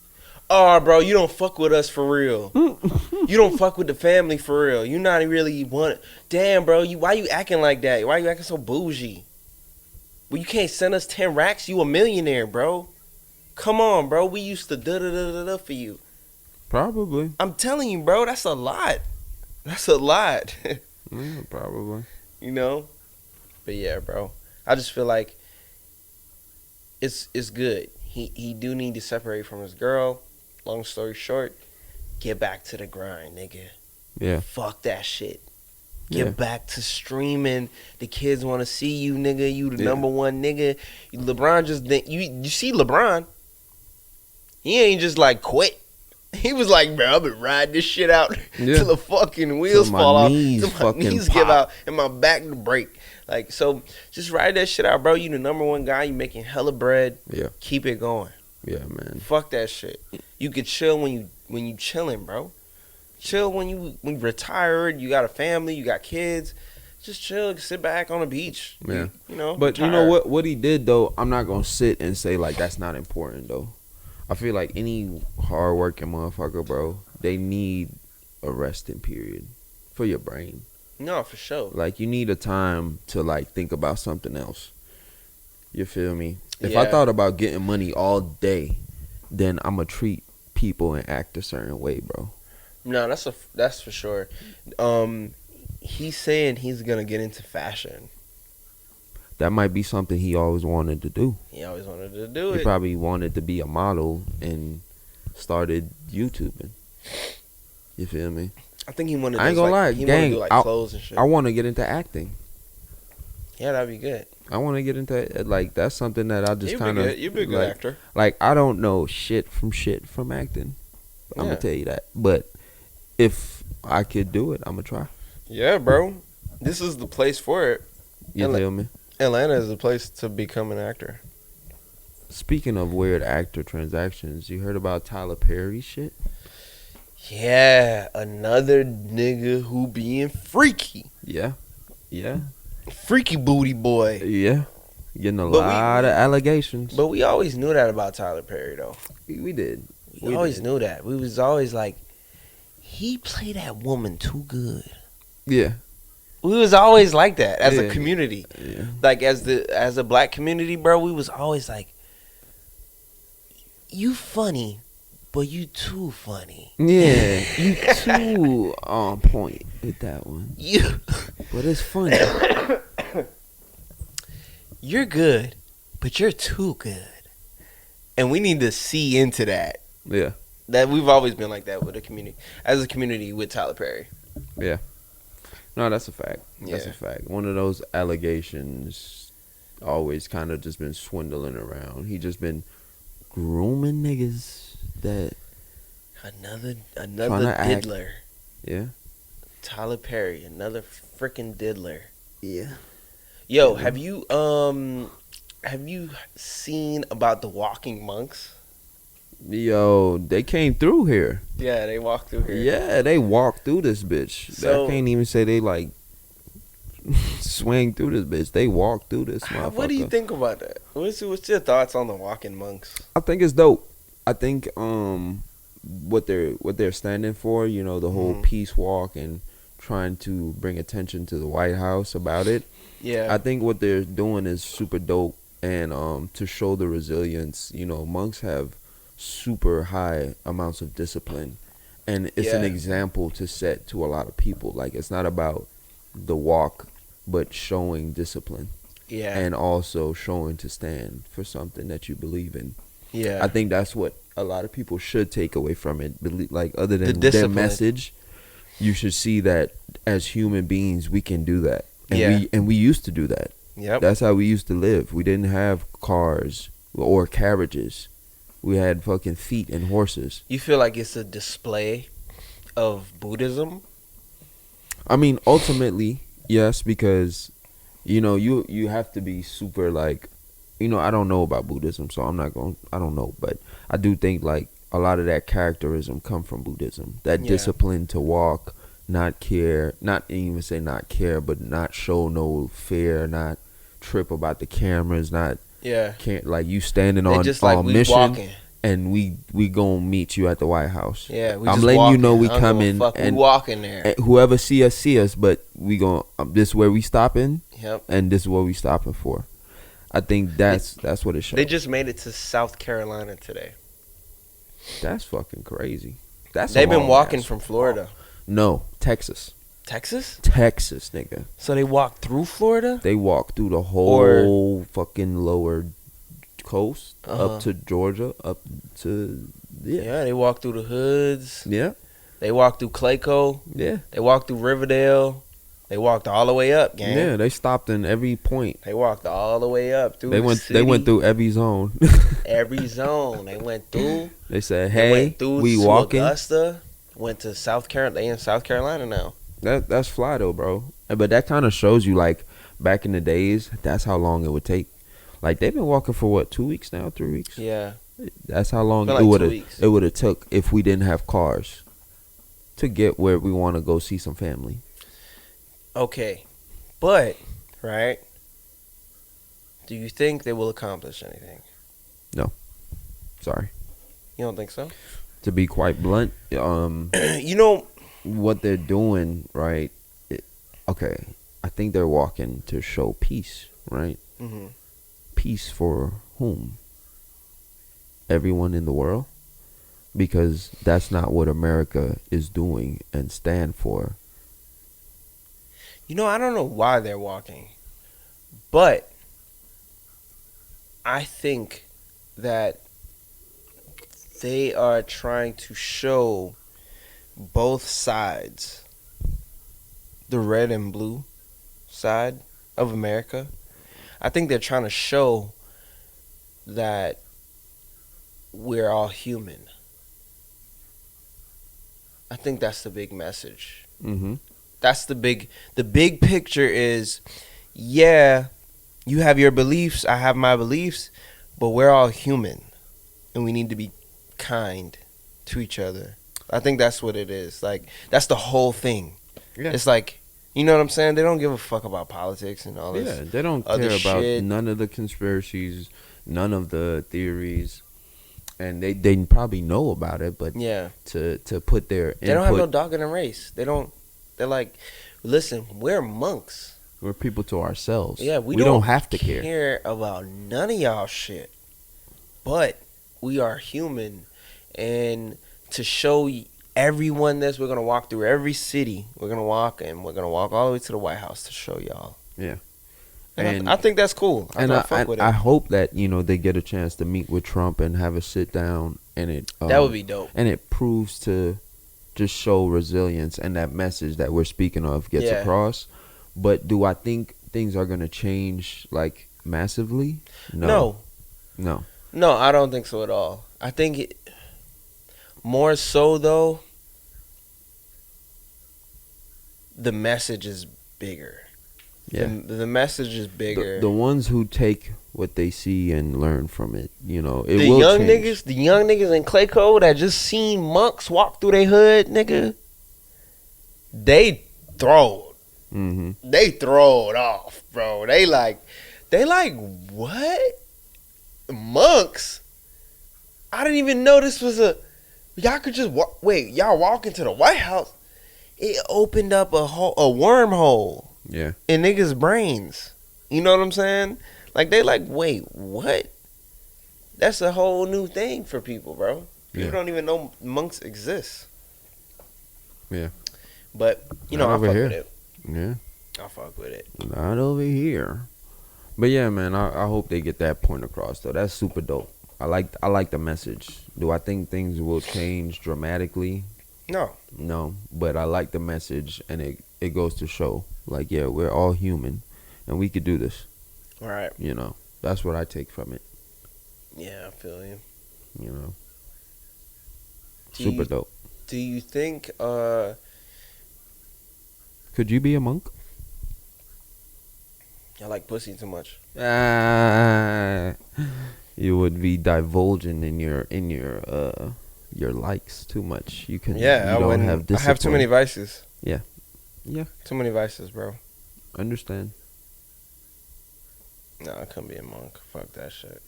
Oh, bro, you don't fuck with us for real. You don't fuck with the family for real. You not really want it. Damn, bro, why you acting like that? Why you acting so bougie? Well, you can't send us 10 racks? You a millionaire, bro. Come on, bro. We used to da-da-da-da-da for you. Probably. I'm telling you, bro, that's a lot. That's a lot. Yeah, probably. You know? But yeah, bro. I just feel like it's good. He do need to separate from his girl. Long story short, get back to the grind, nigga. Yeah. Fuck that shit. Get back to streaming. The kids want to see you, nigga. You the number one nigga. LeBron you see LeBron. He ain't just like quit. He was like, bro, I've been riding this shit out till the fucking wheels fall off. Till my knees give out and my back to break. Like, so just ride that shit out, bro. You the number one guy. You making hella bread. Yeah. Keep it going. Yeah, man. Fuck that shit. You could chill when you chilling, bro. Chill when you retired. You got a family. You got kids. Just chill. Sit back on the beach. Yeah. You know. But retire. you know what he did though. I'm not gonna sit and say like that's not important though. I feel like any hardworking motherfucker, bro, they need a resting period for your brain. No, for sure. Like you need a time to like think about something else. You feel me? If I thought about getting money all day, then I'ma treat people and act a certain way, bro. No, that's for sure. He's saying he's gonna get into fashion. That might be something he always wanted to do. He always wanted to do it. He probably wanted to be a model and started YouTubing. You feel me? I think he wanted. I ain't gonna lie, gang. Clothes and shit. I want to get into acting. Yeah, that'd be good. I want to get into like that's something that I just kind of. You'd be a good actor. Like I don't know shit from acting. I'm gonna tell you that, but if I could do it, I'm gonna try. Yeah, bro. This is the place for it. You feel me? Atlanta is the place to become an actor. Speaking of weird actor transactions, you heard about Tyler Perry's shit? Yeah, another nigga who being freaky. Yeah. Freaky booty boy. Yeah. Getting a lot of allegations. But we always knew that about Tyler Perry, though. We did. We always knew that. We was always like, he played that woman too good. Yeah. We was always like that as a community. Yeah. Like as a black community, bro, we was always like, you funny, but you too funny. Yeah, you too on point with that one. But it's funny. You're good, but you're too good. And we need to see into that. Yeah. That we've always been like that with a community. As a community with Tyler Perry. Yeah. No, that's a fact. That's Yeah. a fact. One of those allegations always kind of just been swindling around. He just been grooming niggas that Another Tryna diddler. yeah. Tyler Perry, another freaking diddler. Yeah. Yo, have you seen about the walking monks? Yo, they came through here. Yeah, they walked through here. Yeah, they walked through this bitch. So- I can't even say they like swing through this bitch. They walked through this motherfucker. What do you think about that? What's your thoughts on the walking monks? I think it's dope. I think what they're standing for, you know, the whole peace walk and trying to bring attention to the White House about it. Yeah. I think what they're doing is super dope, and to show the resilience, you know, monks have super high amounts of discipline, and it's an example to set to a lot of people. Like, it's not about the walk, but showing discipline. Yeah. And also showing to stand for something that you believe in. Yeah. I think that's what a lot of people should take away from it. Like, other than their discipline. message, you should see that as human beings we can do that. And Yeah. we used to do that. Yep. That's how we used to live. We didn't have cars or carriages. We had fucking feet and horses. You feel like it's a display of Buddhism? I mean, ultimately, yes, because, you know, you have to be super, like, you know, I don't know about Buddhism, so I don't know, but I do think, like, a lot of that characterism come from Buddhism. That discipline to walk, not care, not even say not care, but not show no fear, not trip about the cameras, not can't, like, you standing on just like we mission walking. and we gonna meet you at the White House. Yeah, we I'm just letting walking. you know we I don't coming, give a fuck. and we walking there. and whoever see us, but we gonna this is where we stopping. Yep. And this is what we stopping for. I think that's what it shows. They just made it to South Carolina today. That's fucking crazy. That's They've been walking from Florida. No, Texas, Texas, nigga. So they walked through Florida. They walked through the whole fucking lower coast up to Georgia, up to Yeah, they walked through the hoods. Yeah. They walked through Clayco. Yeah. They walked through Riverdale. They walked all the way up, gang. Yeah, they stopped in every point. They walked all the way up through. They went through every zone. Every zone they went through. They said, They "Hey, went through we to walking." Augusta, went to South Carolina. They in South Carolina now. That's fly though, bro. But that kind of shows you, like, back in the days, that's how long it would take. Like, they've been walking for what, 2 weeks now, 3 weeks? Yeah. That's how long Been it like would 2 have weeks. it would have took if we didn't have cars to get where we want to go see some family. Okay, but right? Do you think they will accomplish anything? Sorry. You don't think so? To be quite blunt, You know, what they're doing, right? Okay, I think they're walking to show peace, right? hmm Peace for whom? Everyone in the world? Because that's not what America is doing and stand for. I don't know why they're walking, but I think that they are trying to show both sides, the red and blue side of America. I think they're trying to show that we're all human. I think that's the big message. Mm-hmm. That's the big picture is, yeah, you have your beliefs, I have my beliefs, but we're all human and we need to be kind to each other. I think that's what it is. Like, that's the whole thing. Yeah. It's like, you know what I'm saying? They don't give a fuck about politics and all this. Yeah, they don't other care about shit. none of the conspiracies, none of the theories, and they probably know about it, but Yeah. to put their input, They don't have no dog in the race. They're like, listen, we're monks. we're people to ourselves. Yeah, we don't have to care. about none of y'all shit. But we are human, and to show everyone this, we're gonna walk through every city. We're gonna walk all the way to the White House to show y'all. Yeah. And I think that's cool. I fuck with it. I hope that they get a chance to meet with Trump and have a sit down, and it that would be dope. and it proves to just show resilience, and that message that we're speaking of gets across. But do I think things are gonna change like massively? No, I don't think so at all. I think more so though, the message is bigger. Yeah. The message is bigger. The ones who take what they see and learn from it, it the will young change. the young niggas in Clayco that just seen monks walk through their hood, nigga, they throwed. Mm-hmm. They throwed off, bro. They like what? Monks? I didn't even know this was y'all could just walk. Wait, y'all walking to the White House? It opened up a wormhole. Yeah. In niggas' brains. You know what I'm saying? Like, they like, wait, what? That's a whole new thing for people, bro. People don't even know monks exist. Yeah. But, I fuck with it. Yeah. I fuck with it. Not over here. But yeah, man, I hope they get that point across though. That's super dope. I like the message. Do I think things will change dramatically? No, but I like the message, and it goes to show, like, yeah, we're all human, and we could do this. All right. That's what I take from it. Yeah, I feel you. Super dope. Do you think, could you be a monk? I like pussy too much. You would be divulging in your likes too much. You can. Yeah, you don't have discipline. I have too many vices. Yeah. Too many vices, bro. Understand. No, I couldn't be a monk. Fuck that shit.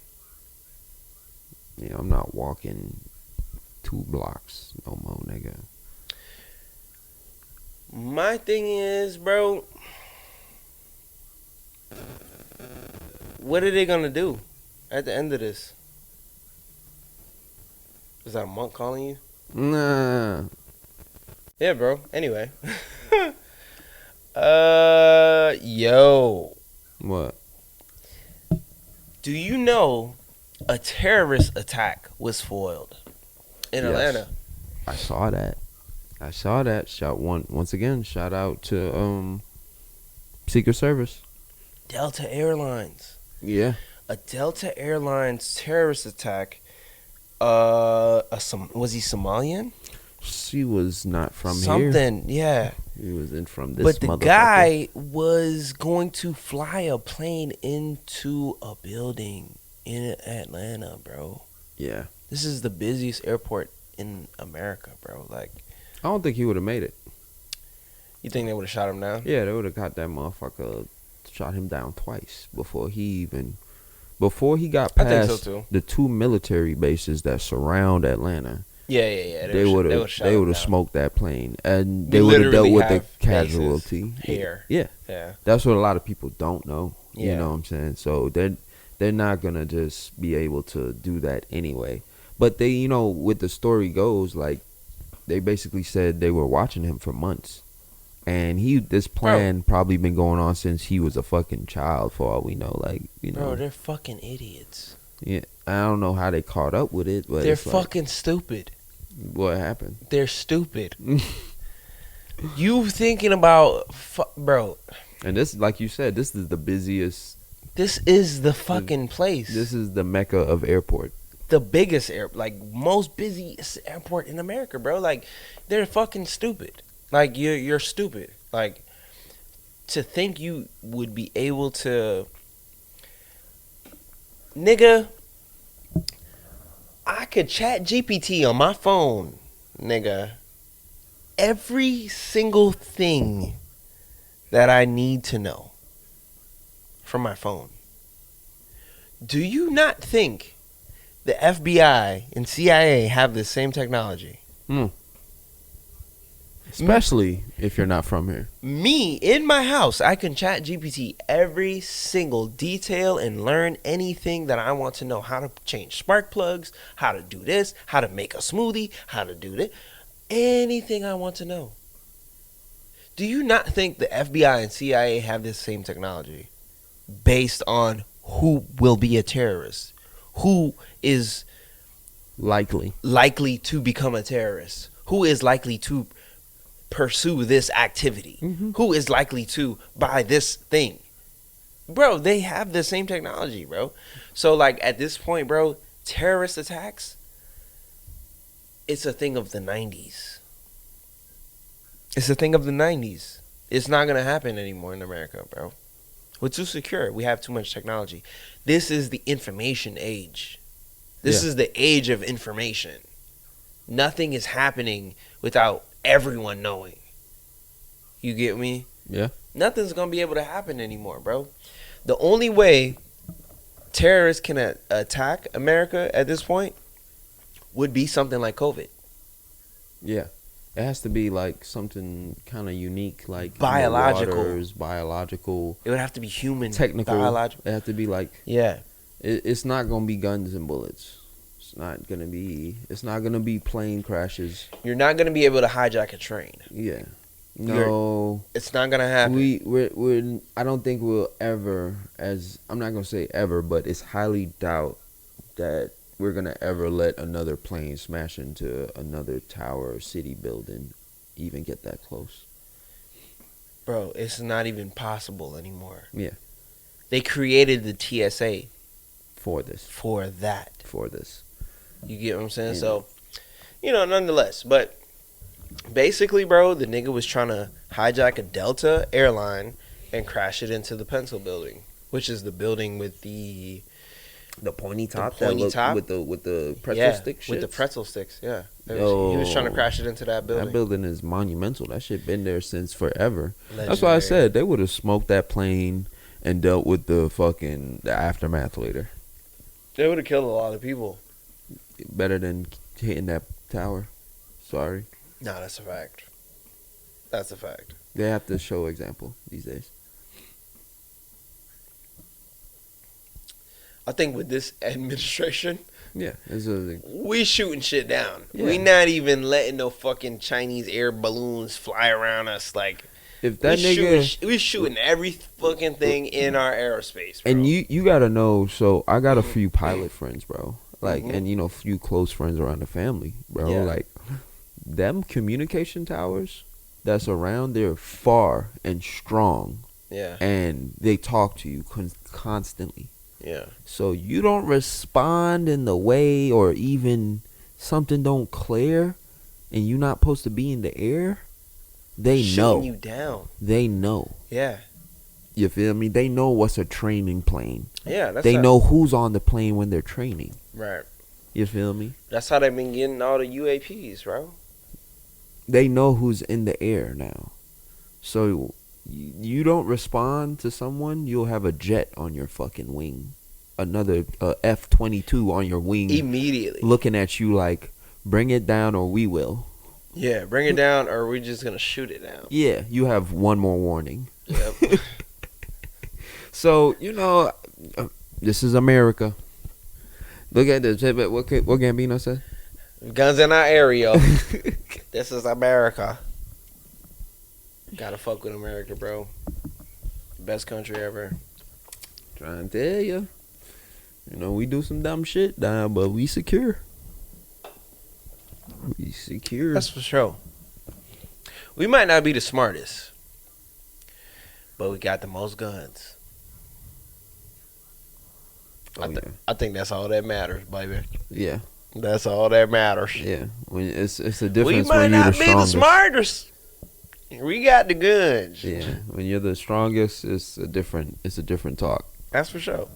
Yeah, I'm not walking 2 blocks no more, nigga. My thing is, bro, what are they gonna do at the end of this? Is that a monk calling you? Nah. Yeah, bro. Anyway. Yo. What? Do you know a terrorist attack was foiled in Atlanta? I saw that. Once again, shout out to Secret Service. Delta Airlines. Yeah. A Delta Airlines terrorist attack. Was he Somalian? She was not from here. Something, yeah. He wasn't from this. But the guy was going to fly a plane into a building in Atlanta, bro. Yeah. This is the busiest airport in America, bro. Like, I don't think he would have made it. you think they would have shot him down? Yeah, they would have got that motherfucker, shot him down twice before he got I think so past too. the 2 military bases that surround Atlanta. Yeah. They would have smoked that plane, and they would have dealt with the casualty here. Yeah, that's what a lot of people don't know. Yeah. You know what I'm saying? So they're not gonna just be able to do that anyway. But they, you know, with the story goes, like, they basically said they were watching him for months, and this plan probably been going on since he was a fucking child, for all we know. Like, you know, bro, they're fucking idiots. Yeah, I don't know how they caught up with it, but they're fucking stupid. What happened? They're stupid. You thinking about, bro? And this, like you said, this is the busiest. This is the fucking place. This is the mecca of airport. The biggest most busiest airport in America, bro. Like, they're fucking stupid. Like, you're stupid. Like, to think you would be able to, nigga, I could chat GPT on my phone, nigga. Every single thing that I need to know from my phone. Do you not think the FBI and CIA have the same technology? Especially if you're not from here. Me, in my house, I can chat GPT every single detail and learn anything that I want to know. How to change spark plugs, how to do this, how to make a smoothie, how to do this. Anything I want to know. Do you not think the FBI and CIA have this same technology based on who will be a terrorist? Who is likely to become a terrorist? Who is likely to pursue this activity? Who is likely to buy this thing? Bro, they have the same technology, bro. So, like, at this point, bro, terrorist attacks, it's a thing of the 90s. It's a thing of the 90s. It's not going to happen anymore in America, bro. We're too secure. We have too much technology. This is the information age. This is the age of information. Nothing is happening without everyone knowing. You get me? Yeah. Nothing's going to be able to happen anymore, bro. The only way terrorists can attack America at this point would be something like COVID. Yeah. It has to be like something kind of unique, like biological. It would have to be human, technical. biological. It have to be like, it's not gonna be guns and bullets. It's not gonna be plane crashes. You're not gonna be able to hijack a train. Yeah, no, it's not gonna happen. We're I don't think we'll ever, I'm not gonna say ever, but it's highly doubt that we're gonna ever let another plane smash into another tower or city building, even get that close. Bro, it's not even possible anymore. Yeah. They created the TSA for this. You get what I'm saying? Yeah. So, nonetheless, but basically, bro, the nigga was trying to hijack a Delta airline and crash it into the Pencil building, which is the building with the pointy top, with the pretzel stick shit. With the pretzel sticks, yeah. He was trying to crash it into that building. That building is monumental. That shit been there since forever. Legendary. That's why I said they would have smoked that plane and dealt with the aftermath later. They would have killed a lot of people. Better than hitting that tower. Sorry. No, that's a fact. That's a fact. They have to show example these days. I think with this administration, we shooting shit down. Yeah. We not even letting no fucking Chinese air balloons fly around us. Like, if that we shooting every fucking thing in our aerospace, bro. And you gotta know. So I got a few pilot friends, bro. Like, and a few close friends around the family, bro. Yeah. Like, them communication towers that's around, they're far and strong. Yeah. And they talk to you constantly. Yeah. So you don't respond in the way, or even something don't clear, and you not supposed to be in the air. They know. Shutting you down. They know. Yeah. You feel me? They know what's a training plane. Yeah. They know who's on the plane when they're training. Right. You feel me? That's how they've been getting all the UAPs, bro. They know who's in the air now. So you don't respond to someone, you'll have a jet on your fucking wing. Another F-22 on your wing. Immediately. Looking at you like, bring it down or we will. Yeah, bring it down or we're just going to shoot it down. Yeah, you have one more warning. Yep. So, this is America. Look at this. What Gambino said? Guns in our area. This is America. Gotta fuck with America, bro. Best country ever. Trying to tell you. We do some dumb shit down, but we secure. We secure. That's for sure. We might not be the smartest, but we got the most guns. I think that's all that matters, baby. Yeah. That's all that matters. Yeah. When it's a difference we might when you're not the be strongest. the smartest. We got the guns. Yeah. When you're the strongest, it's a different talk. That's for sure.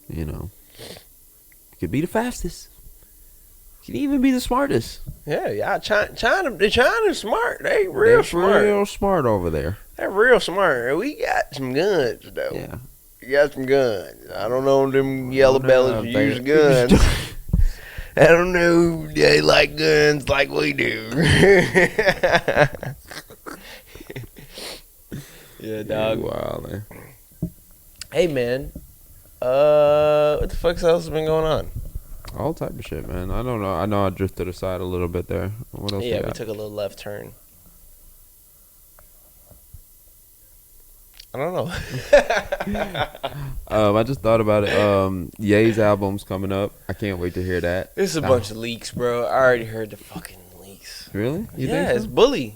You could be the fastest. You can even be the smartest. Yeah. China's smart. They real smart. Real smart over there. They're real smart. We got some guns though. Yeah. We got some guns. I don't know them yellow bellies use guns. I don't know if they like guns like we do. Yeah, dog. Wow, man. Hey, man. What the fuck else has been going on? All type of shit, man. I don't know. I know I drifted aside a little bit there. What else? Yeah, we took a little left turn. I don't know. I just thought about it. Ye's album's coming up. I can't wait to hear that. It's a bunch of leaks, bro. I already heard the fucking leaks. Really? You yeah, think so? it's Bully.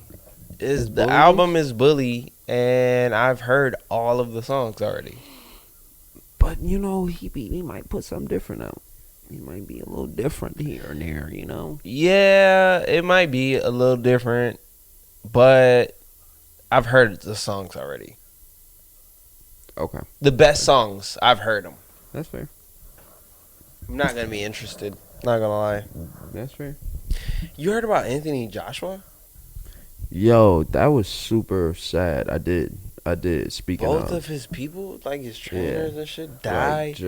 The Bully? album is Bully, and I've heard all of the songs already. But he might put something different out. He might be a little different here and there, Yeah, it might be a little different, but I've heard the songs already. Okay. The best songs, I've heard them. That's fair. I'm not gonna be interested. Not gonna lie. That's fair. You heard about Anthony Joshua? Yo, that was super sad. I did. Speaking Both of his people, like his trainers and shit, died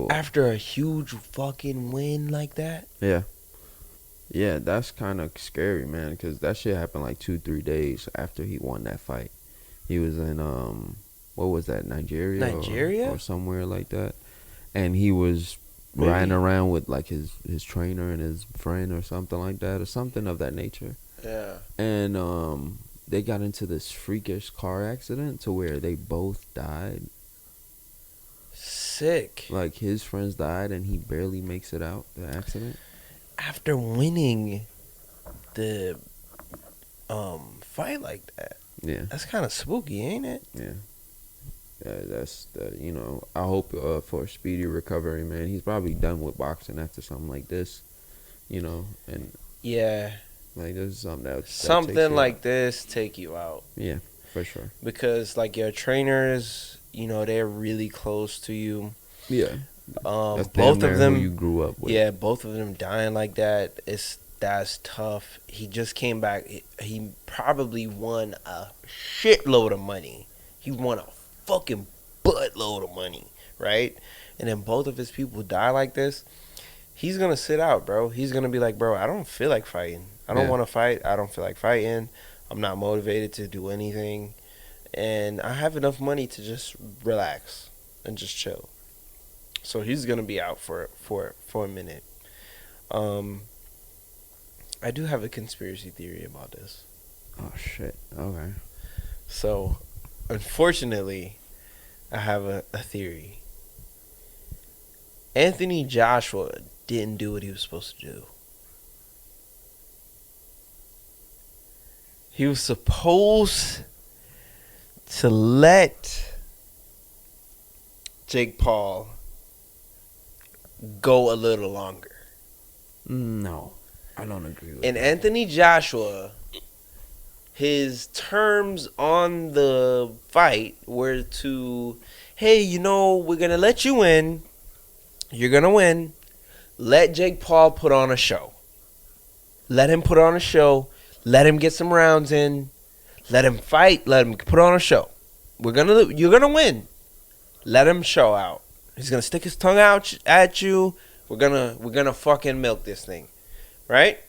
after a huge fucking win like that. Yeah. Yeah, that's kind of scary, man, because that shit happened like 2-3 days after he won that fight. He was in, what was that, Nigeria? Or somewhere like that. And he was riding around with like his trainer and his friend or something like that, or something of that nature. Yeah. And they got into this freakish car accident to where they both died. Sick. Like his friends died and he barely makes it out the accident. After winning the fight like that. Yeah. That's kind of spooky, ain't it? Yeah. That's I hope for a speedy recovery, man. He's probably done with boxing after something like this, and yeah, like this is something that something like this take you out. Yeah, for sure. Because like your trainers, they're really close to you. Yeah. Both of them who you grew up with. Yeah, both of them dying like that. That's tough. He just came back. He probably won a shitload of money. He won a fucking buttload of money, right? And then both of his people die like this. He's gonna sit out, bro. He's gonna be like, bro, I don't feel like fighting. I don't want to fight. I don't feel like fighting. I'm not motivated to do anything, and I have enough money to just relax and just chill. So he's gonna be out for a minute. I do have a conspiracy theory about this. Oh shit. Okay. So, unfortunately, I have a theory. Anthony Joshua didn't do what he was supposed to do. He was supposed to let Jake Paul go a little longer. No, I don't agree with And that. Anthony Joshua, his terms on the fight were to, hey, we're going to let you in. You're going to win. let Jake Paul put on a show. Let him put on a show. Let him get some rounds in. Let him fight. Let him put on a show. You're gonna win. Let him show out. He's gonna stick his tongue out at you. We're gonna fucking milk this thing, right?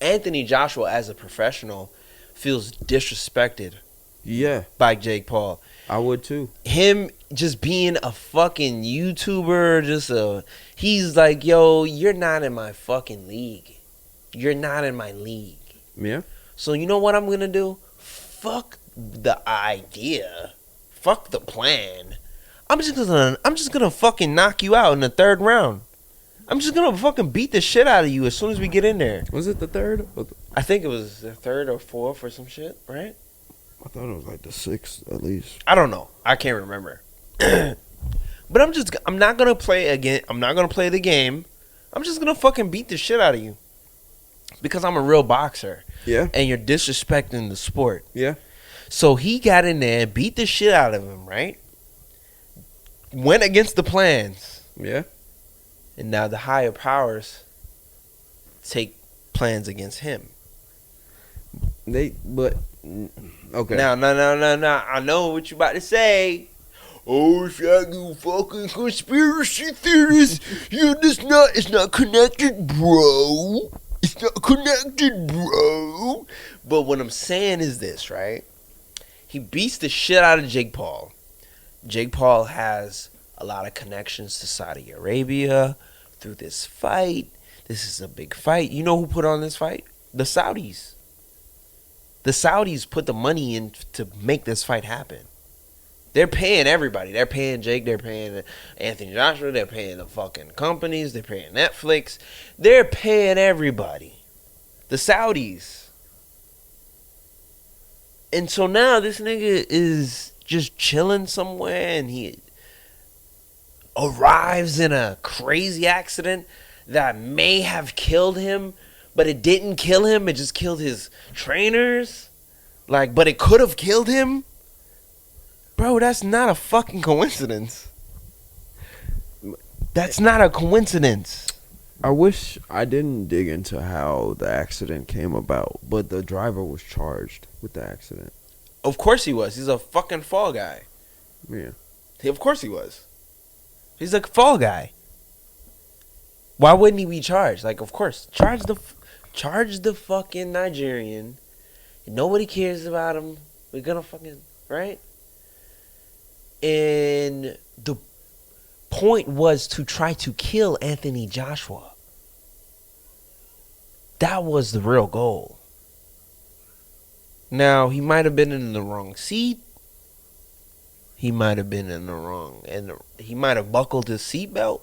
Anthony Joshua, as a professional, feels disrespected. Yeah, by Jake Paul. I would too. Him just being a fucking YouTuber, he's like, yo, you're not in my fucking league. You're not in my league. Yeah. So you know what I'm gonna do? Fuck the idea. Fuck the plan. I'm just gonna fucking knock you out in the 3rd round. I'm just gonna fucking beat the shit out of you as soon as we get in there. Was it the 3rd? I think it was the 3rd or 4th or some shit, right? I thought it was like the 6th at least. I don't know. I can't remember. But I'm not gonna play again. I'm not gonna play the game. I'm just gonna fucking beat the shit out of you. Because I'm a real boxer. Yeah. And you're disrespecting the sport. Yeah. So he got in there, beat the shit out of him, right? Went against the plans. Yeah. And now the higher powers take plans against him. Okay. Now, no. I know what you about to say. Oh, it's like you fucking conspiracy theorists. It's not connected, bro. It's not connected, bro. But what I'm saying is this, right? He beats the shit out of Jake Paul. Jake Paul has a lot of connections to Saudi Arabia through this fight. This is a big fight. You know who put on this fight? The Saudis. The Saudis put the money in to make this fight happen. They're paying everybody. They're paying Jake. They're paying Anthony Joshua. They're paying the fucking companies. They're paying Netflix. They're paying everybody. The Saudis. And so now this nigga is just chilling somewhere and he arrives in a crazy accident that may have killed him, but it didn't kill him. It just killed his trainers. But it could have killed him. Bro, that's not a fucking coincidence. That's not a coincidence. I wish I didn't dig into how the accident came about, but the driver was charged with the accident. Of course he was. He's a fucking fall guy. Yeah. Of course he was. He's a fall guy. Why wouldn't he be charged? Of course. Charge the fucking Nigerian. Nobody cares about him. We're gonna fucking, right? And the point was to try to kill Anthony Joshua. That was the real goal. Now, he might have been in the wrong seat. He might have been in the wrong, and he might have buckled his seatbelt.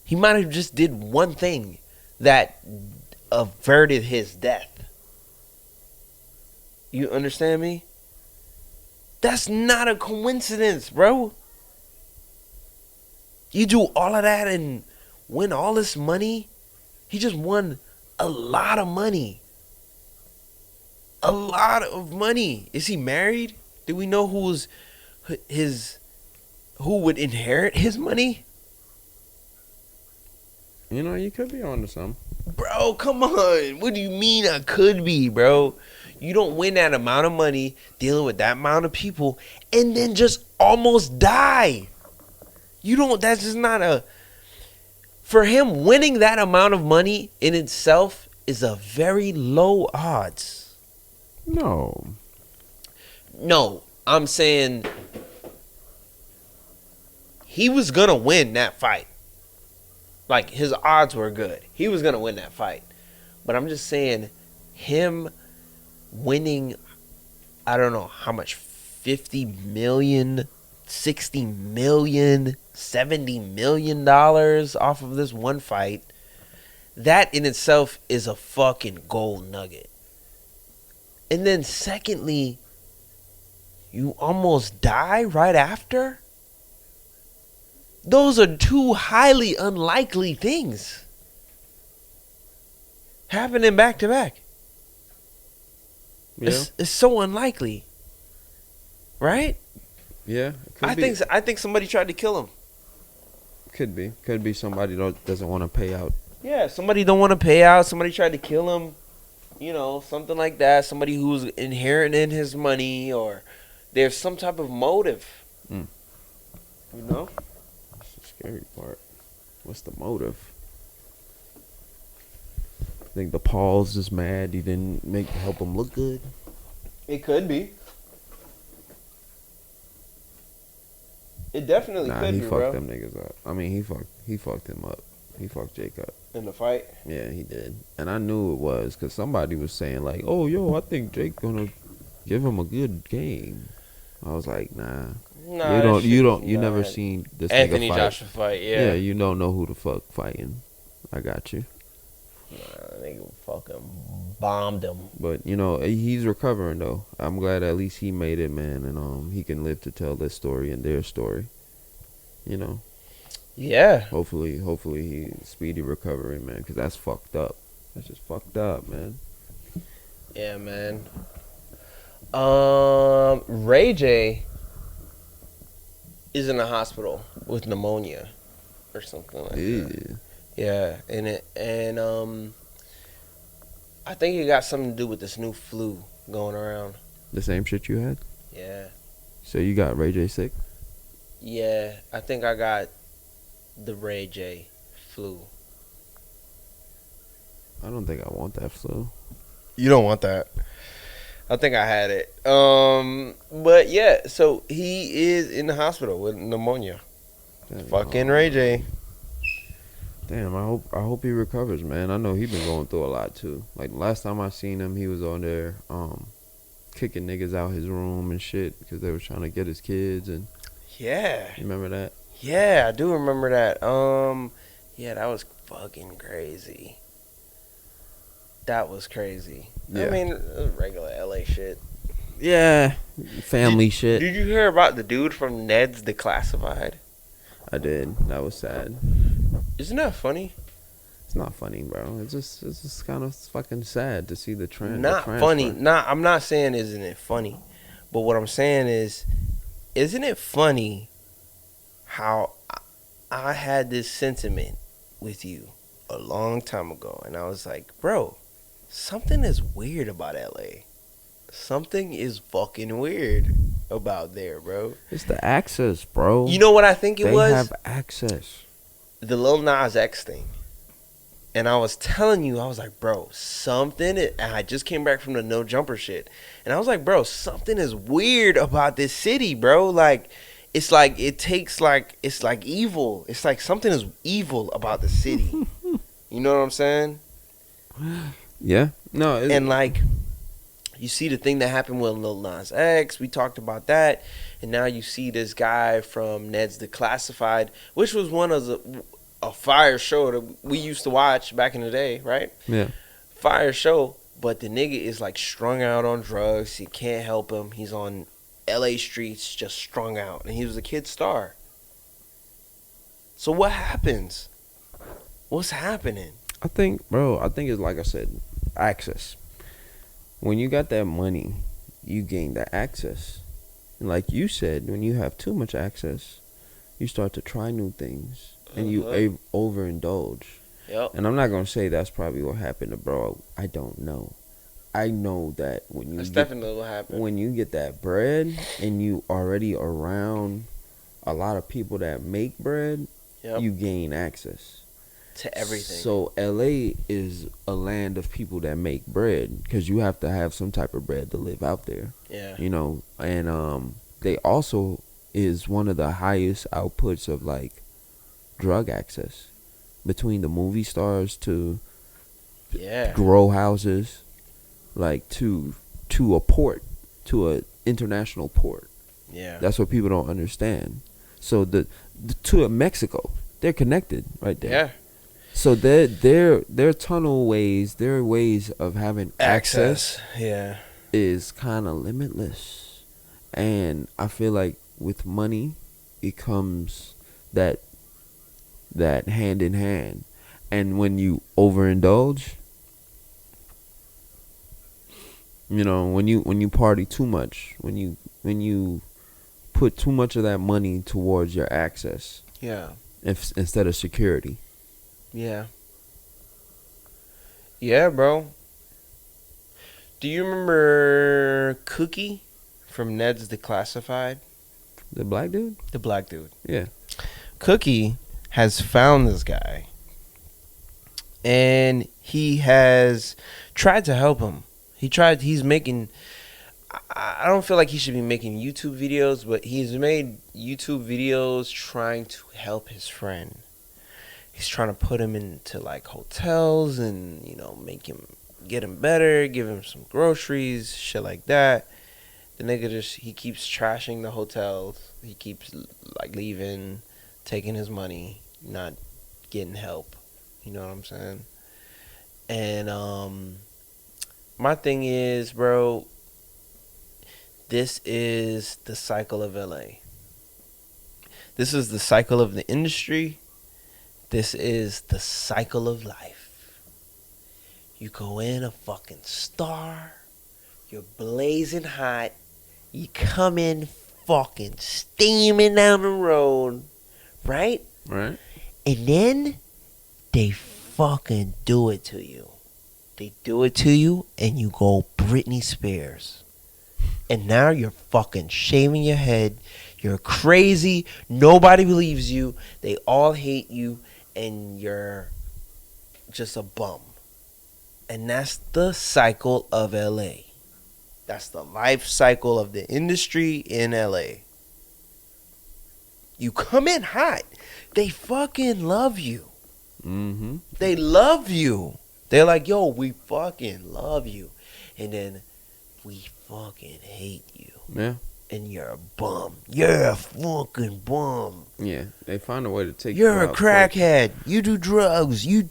He might have just did one thing that averted his death. You understand me? That's not a coincidence, bro. You do all of that and win all this money. He just won a lot of money. A lot of money. Is he married? Do we know who would inherit his money? You could be on to something. Bro, come on. What do you mean I could be, bro? You don't win that amount of money dealing with that amount of people and then just almost die. That's just not for him, winning that amount of money in itself is a very low odds. No, I'm saying he was going to win that fight. His odds were good. He was going to win that fight. But I'm just saying him winning, I don't know how much, 50 million, 60 million, 70 million dollars off of this one fight, that in itself is a fucking gold nugget. And then secondly, you almost die right after? Those are two highly unlikely things happening back to back. Yeah. It's so unlikely, right? Yeah. I think somebody tried to kill him. Could be somebody doesn't want to pay out. Yeah, somebody don't want to pay out. Somebody tried to kill him. You know, something like that. Somebody who's inheriting his money, or there's some type of motive. Mm. You know? That's the scary part. What's the motive? I think the Paul's just mad he didn't help him look good. It could be. It definitely could be, bro. He fucked them niggas up. I mean, he fucked him up. He fucked Jake up. In the fight? Yeah, he did. And I knew it was because somebody was saying like, "Oh, yo, I think Jake gonna give him a good game." I was like, "Nah, you never seen this Anthony nigga fight. Joshua fight, yeah. Yeah, you don't know who the fuck fighting. I got you." Nah, nigga fucking bombed him. But you know, he's recovering though. I'm glad at least he made it, man, and he can live to tell this story and their story. You know. Yeah. Hopefully he speedy recovery, man, because that's fucked up. That's just fucked up, man. Yeah, man. Ray J is in the hospital with pneumonia or something like that. Yeah, and I think it got something to do with this new flu going around. The same shit you had? Yeah. So you got Ray J sick? Yeah, I think I got the Ray J flu. I don't think I want that flu. You don't want that. I think I had it. But yeah, so he is in the hospital with pneumonia. Fucking Ray J. Damn, I hope he recovers, man. I know he's been going through a lot too. Like last time I seen him, he was on there kicking niggas out his room and shit because they were trying to get his kids and. Yeah. You remember that? Yeah, I do remember that. Yeah, that was fucking crazy. That was crazy. Yeah. I mean, it was regular LA shit. Yeah, family shit. Did you hear about the dude from Ned's Declassified? I did. That was sad. Isn't that funny? It's not funny, bro. It's just kind of fucking sad to see the trend. Not funny. I'm not saying isn't it funny, but what I'm saying is, isn't it funny how I had this sentiment with you a long time ago, and I was like, bro, something is weird about LA. Something is fucking weird about there, bro. It's the access, bro. You know what I think it was? They have access. The Lil Nas X thing. And I was telling you, I was like, bro, and I just came back from the No Jumper shit. And I was like, bro, something is weird about this city, bro. Like, it's like, it's like evil. It's like something is evil about the city. You know what I'm saying? Yeah. No. And like, you see the thing that happened with Lil Nas X. We talked about that. And now you see this guy from Ned's Declassified, which was one of a fire show that we used to watch back in the day, right? Yeah. Fire show, but the nigga is like strung out on drugs. You can't help him. He's on LA streets just strung out. And he was a kid star. So what happens? What's happening? I think it's like I said, access. When you got that money, you gain that access. And like you said, when you have too much access, you start to try new things. And you overindulge. Yep. And I'm not going to say that's probably what happened to bro. I don't know. I know that definitely what happened. When you get that bread and you already around a lot of people that make bread, you gain access to everything. So LA is a land of people that make bread because you have to have some type of bread to live out there. Yeah. You know, and they also is one of the highest outputs of like drug access between the movie stars to grow houses, like to a port, to a international port. Yeah, that's what people don't understand. So the to Mexico, they're connected right there. Yeah. So their tunnel ways, their ways of having access is kind of limitless, and I feel like with money, it comes that hand in hand. And when you overindulge, you know, when you party too much, when you put too much of that money towards your access, instead of security. Yeah. Yeah, bro. Do you remember Cookie from Ned's Declassified? The black dude? The black dude. Yeah. Cookie has found this guy. And he has tried to help him. He's making, I don't feel like he should be making YouTube videos, but he's made YouTube videos trying to help his friend. He's trying to put him into like hotels and, get him better, give him some groceries, shit like that. The nigga he keeps trashing the hotels. He keeps like leaving, taking his money, not getting help. You know what I'm saying? And my thing is, bro, this is the cycle of LA. This is the cycle of the industry. This is the cycle of life. You go in a fucking star. You're blazing hot. You come in fucking steaming down the road. Right? Right. And then they fucking do it to you. They do it to you and you go Britney Spears. And now you're fucking shaving your head. You're crazy. Nobody believes you. They all hate you. And you're just a bum. And that's the cycle of LA. That's the life cycle of the industry in LA. You come in hot. They fucking love you. Mm-hmm. They love you. They're like, yo, we fucking love you. And then we fucking hate you. Yeah. And you're a bum. You're a fucking bum. Yeah. They find a way to take You're you a out crackhead. You do drugs. You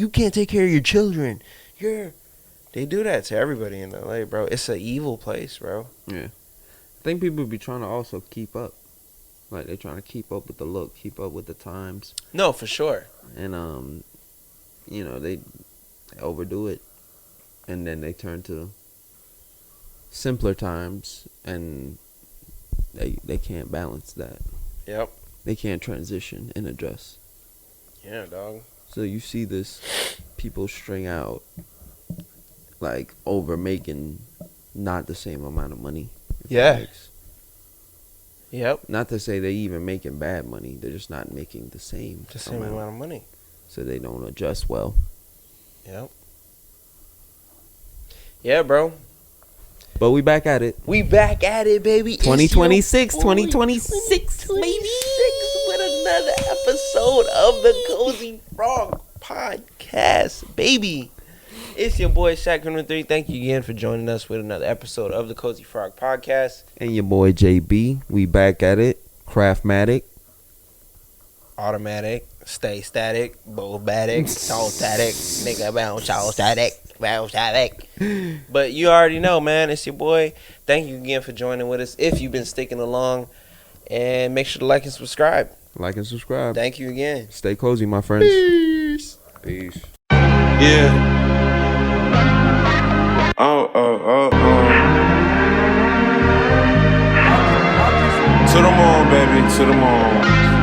can't take care of your children. They do that to everybody in LA, bro. It's an evil place, bro. Yeah. I think people be trying to also keep up. Like, they're trying to keep up with the look, keep up with the times. No, for sure. And, they overdo it. And then they turn to simpler times, and they can't balance that. Yep. They can't transition and adjust. Yeah, dog. So you see this, people string out, like, over making not the same amount of money. Yeah. Yep. Not to say they even making bad money. They're just not making the same amount of money. So they don't adjust well. Yep. Yeah, bro. But we back at it. We back at it, baby. 2026, 2026, baby. With another episode of the Cozy Frog Podcast, baby. It's your boy Shaq103. Thank you again for joining us with another episode of the Cozy Frog Podcast. And your boy JB. We back at it. Craftmatic. Automatic. Stay static. Bobatic. Soul static. Nigga bounce. Soul static. Bounce static. But you already know, man. It's your boy. Thank you again for joining with us. If you've been sticking along. And make sure to like and subscribe. Like and subscribe. Thank you again. Stay cozy, my friends. Peace. Peace. Yeah. To the moon, baby, to the moon.